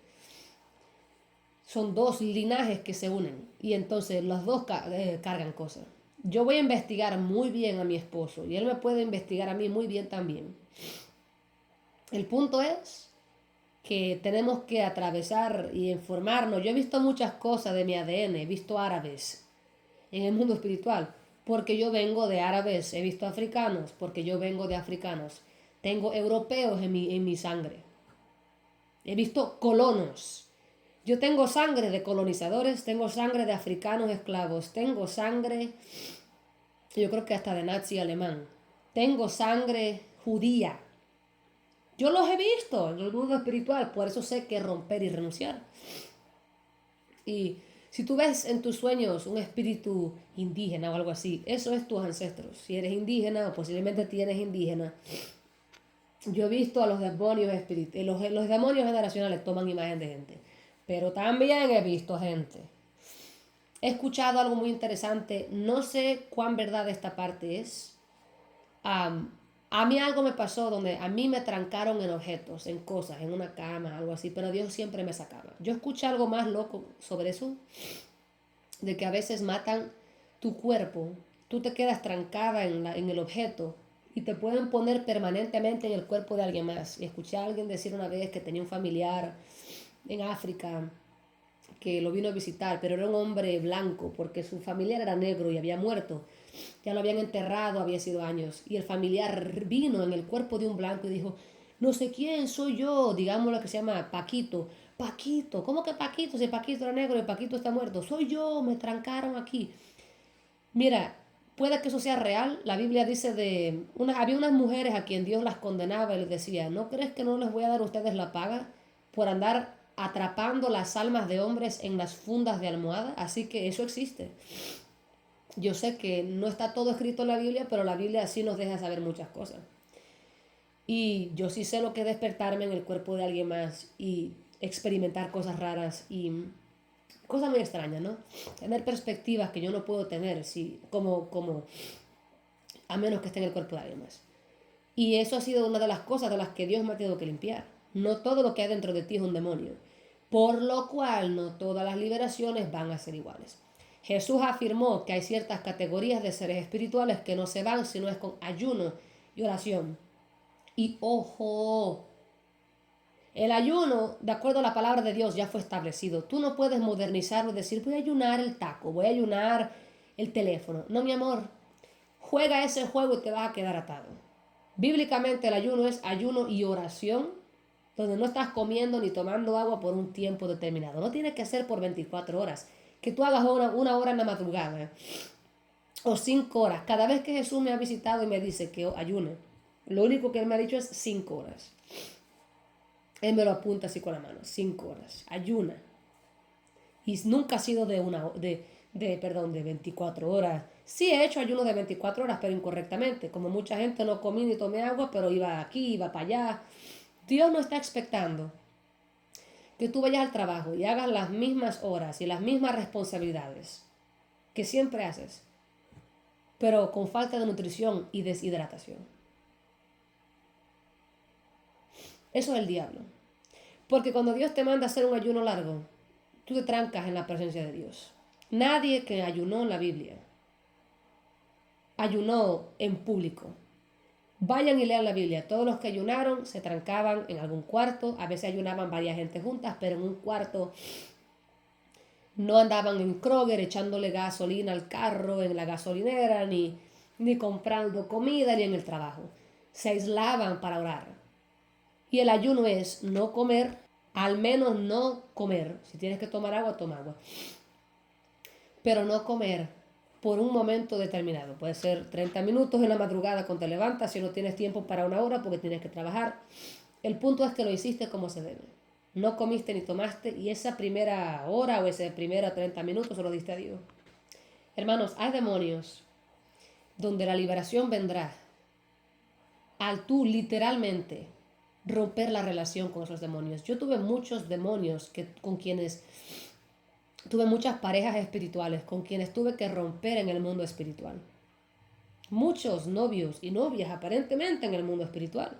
son dos linajes que se unen. Y entonces los dos cargan cosas. Yo voy a investigar muy bien a mi esposo. Y él me puede investigar a mí muy bien también. El punto es que tenemos que atravesar y informarnos. Yo he visto muchas cosas de mi ADN. He visto árabes en el mundo espiritual. Porque yo vengo de árabes, he visto africanos, porque yo vengo de africanos. Tengo europeos en mi sangre. He visto colonos. Yo tengo sangre de colonizadores, tengo sangre de africanos esclavos, tengo sangre, yo creo que hasta de nazi alemán. tengo sangre judía. Yo los he visto en el mundo espiritual, por eso sé que romper y renunciar. Y si tú ves en tus sueños un espíritu indígena o algo así, eso es tus ancestros. Si eres indígena o posiblemente tienes indígena, yo he visto a los demonios los demonios generacionales toman imagen de gente, pero también he visto gente. He escuchado algo muy interesante, no sé cuán verdad esta parte es. A mí algo me pasó donde a mí me trancaron en objetos, en cosas, en una cama, algo así, pero Dios siempre me sacaba. Yo escuché algo más loco sobre eso, de que a veces matan tu cuerpo, tú te quedas trancada en el objeto y te pueden poner permanentemente en el cuerpo de alguien más. Y escuché a alguien decir una vez que tenía un familiar en África que lo vino a visitar, pero era un hombre blanco porque su familiar era negro y había muerto. Ya lo habían enterrado, había sido años. Y el familiar vino en el cuerpo de un blanco y dijo, no sé quién soy yo, digamos lo que se llama Paquito. Paquito, ¿cómo que Paquito? Si Paquito era negro y Paquito está muerto. Soy yo, me trancaron aquí. Mira, puede que eso sea real. La Biblia dice había unas mujeres a quien Dios las condenaba y les decía, ¿no crees que no les voy a dar a ustedes la paga por andar atrapando las almas de hombres en las fundas de almohada? Así que eso existe. Yo sé que no está todo escrito en la Biblia, pero la Biblia sí nos deja saber muchas cosas. Y yo sí sé lo que es despertarme en el cuerpo de alguien más y experimentar cosas raras y cosas muy extrañas, ¿no? Tener perspectivas que yo no puedo tener, a menos que esté en el cuerpo de alguien más. Y eso ha sido una de las cosas de las que Dios me ha tenido que limpiar. No todo lo que hay dentro de ti es un demonio. Por lo cual no todas las liberaciones van a ser iguales. Jesús afirmó que hay ciertas categorías de seres espirituales que no se van si no es con ayuno y oración. Y ojo, el ayuno, de acuerdo a la palabra de Dios, ya fue establecido. Tú no puedes modernizarlo y decir, voy a ayunar el taco, voy a ayunar el teléfono. No, mi amor, juega ese juego y te vas a quedar atado. Bíblicamente el ayuno es ayuno y oración, donde no estás comiendo ni tomando agua por un tiempo determinado. No tiene que ser por 24 horas. Que tú hagas una hora en la madrugada o 5 horas. Cada vez que Jesús me ha visitado y me dice que ayune, lo único que Él me ha dicho es 5 horas. Él me lo apunta así con la mano, 5 horas, ayuna. Y nunca ha sido de 24 horas. Sí he hecho ayuno de 24 horas, pero incorrectamente. Como mucha gente no comí ni tomé agua, pero iba aquí, iba para allá. Dios no está expectando que tú vayas al trabajo y hagas las mismas horas y las mismas responsabilidades que siempre haces, pero con falta de nutrición y deshidratación. Eso es el diablo. Porque cuando Dios te manda a hacer un ayuno largo, tú te trancas en la presencia de Dios. Nadie que ayunó en la Biblia ayunó en público. Vayan y lean la Biblia. Todos los que ayunaron se trancaban en algún cuarto. A veces ayunaban varias gente juntas, pero en un cuarto. No andaban en Kroger echándole gasolina al carro, en la gasolinera, ni comprando comida, ni en el trabajo. Se aislaban para orar. Y el ayuno es no comer, al menos no comer. Si tienes que tomar agua, toma agua. Pero no comer por un momento determinado. Puede ser 30 minutos en la madrugada cuando te levantas, si no tienes tiempo para una hora porque tienes que trabajar. El punto es que lo hiciste como se debe. No comiste ni tomaste y esa primera hora o ese primera 30 minutos se lo diste a Dios. Hermanos, hay demonios donde la liberación vendrá al tú literalmente romper la relación con esos demonios. Yo tuve muchos demonios con quienes tuve muchas parejas espirituales con quienes tuve que romper en el mundo espiritual. Muchos novios y novias aparentemente en el mundo espiritual.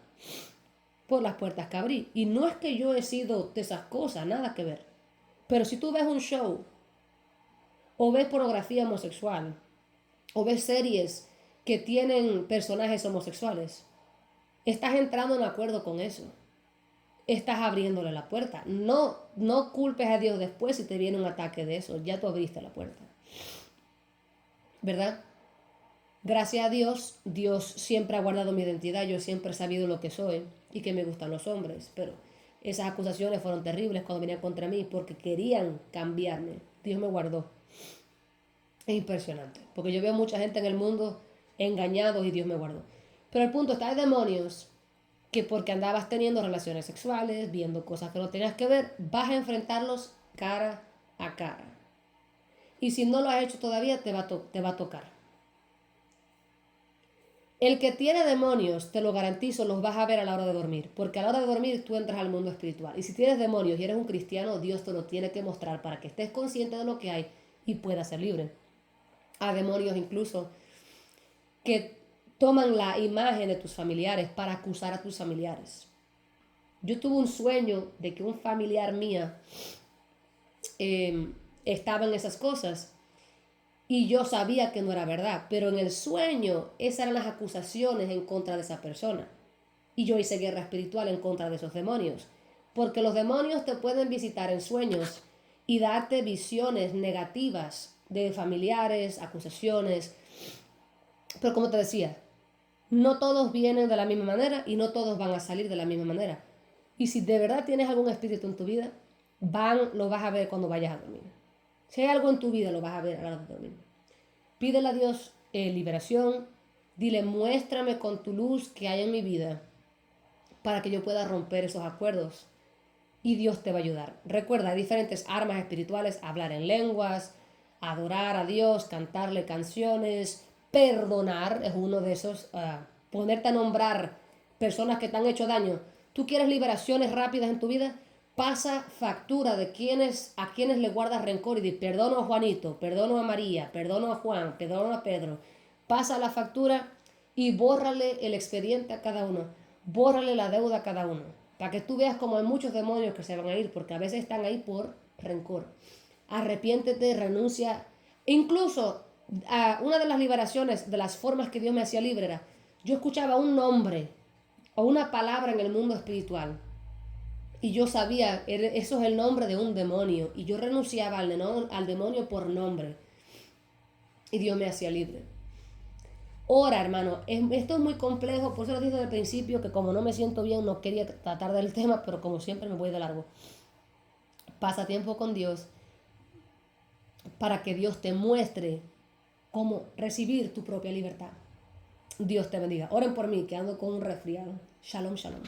Por las puertas que abrí. Y no es que yo he sido de esas cosas, nada que ver. Pero si tú ves un show, o ves pornografía homosexual, o ves series que tienen personajes homosexuales, estás entrando en acuerdo con eso. Estás abriéndole la puerta. No culpes a Dios después si te viene un ataque de eso. Ya tú abriste la puerta. ¿Verdad? Gracias a Dios, Dios siempre ha guardado mi identidad. Yo siempre he sabido lo que soy y que me gustan los hombres. Pero esas acusaciones fueron terribles cuando venían contra mí porque querían cambiarme. Dios me guardó. Es impresionante. Porque yo veo mucha gente en el mundo engañados y Dios me guardó. Pero el punto está, hay demonios que porque andabas teniendo relaciones sexuales, viendo cosas que no tenías que ver, vas a enfrentarlos cara a cara. Y si no lo has hecho todavía, te va a tocar. El que tiene demonios, te lo garantizo, los vas a ver a la hora de dormir. Porque a la hora de dormir tú entras al mundo espiritual. Y si tienes demonios y eres un cristiano, Dios te lo tiene que mostrar para que estés consciente de lo que hay y puedas ser libre. A demonios incluso que toman la imagen de tus familiares para acusar a tus familiares. Yo tuve un sueño de que un familiar mía estaba en esas cosas y yo sabía que no era verdad, pero en el sueño esas eran las acusaciones en contra de esa persona. Y yo hice guerra espiritual en contra de esos demonios, porque los demonios te pueden visitar en sueños y darte visiones negativas de familiares, acusaciones. Pero como te decía, no todos vienen de la misma manera y no todos van a salir de la misma manera. Y si de verdad tienes algún espíritu en tu vida, lo vas a ver cuando vayas a dormir. Si hay algo en tu vida, lo vas a ver a la hora de dormir. Pídele a Dios liberación. Dile, muéstrame con tu luz que hay en mi vida para que yo pueda romper esos acuerdos. Y Dios te va a ayudar. Recuerda, hay diferentes armas espirituales: hablar en lenguas, adorar a Dios, cantarle canciones, perdonar es uno de esos, ponerte a nombrar personas que te han hecho daño. ¿Tú quieres liberaciones rápidas en tu vida? Pasa factura de a quienes le guardas rencor y di, perdono a Juanito, perdono a María, perdono a Juan, perdono a Pedro. Pasa la factura y bórrale el expediente a cada uno, bórrale la deuda a cada uno, para que tú veas como hay muchos demonios que se van a ir, porque a veces están ahí por rencor. Arrepiéntete, renuncia. Incluso una de las liberaciones, de las formas que Dios me hacía libre era, yo escuchaba un nombre o una palabra en el mundo espiritual y yo sabía, eso es el nombre de un demonio, y yo renunciaba al demonio por nombre y Dios me hacía libre. Ora, hermano, esto es muy complejo, por eso lo dije desde el principio, que como no me siento bien no quería tratar del tema, pero como siempre me voy de largo. Pasa tiempo con Dios para que Dios te muestre cómo recibir tu propia libertad. Dios te bendiga. Oren por mí, que ando con un resfriado. Shalom, shalom.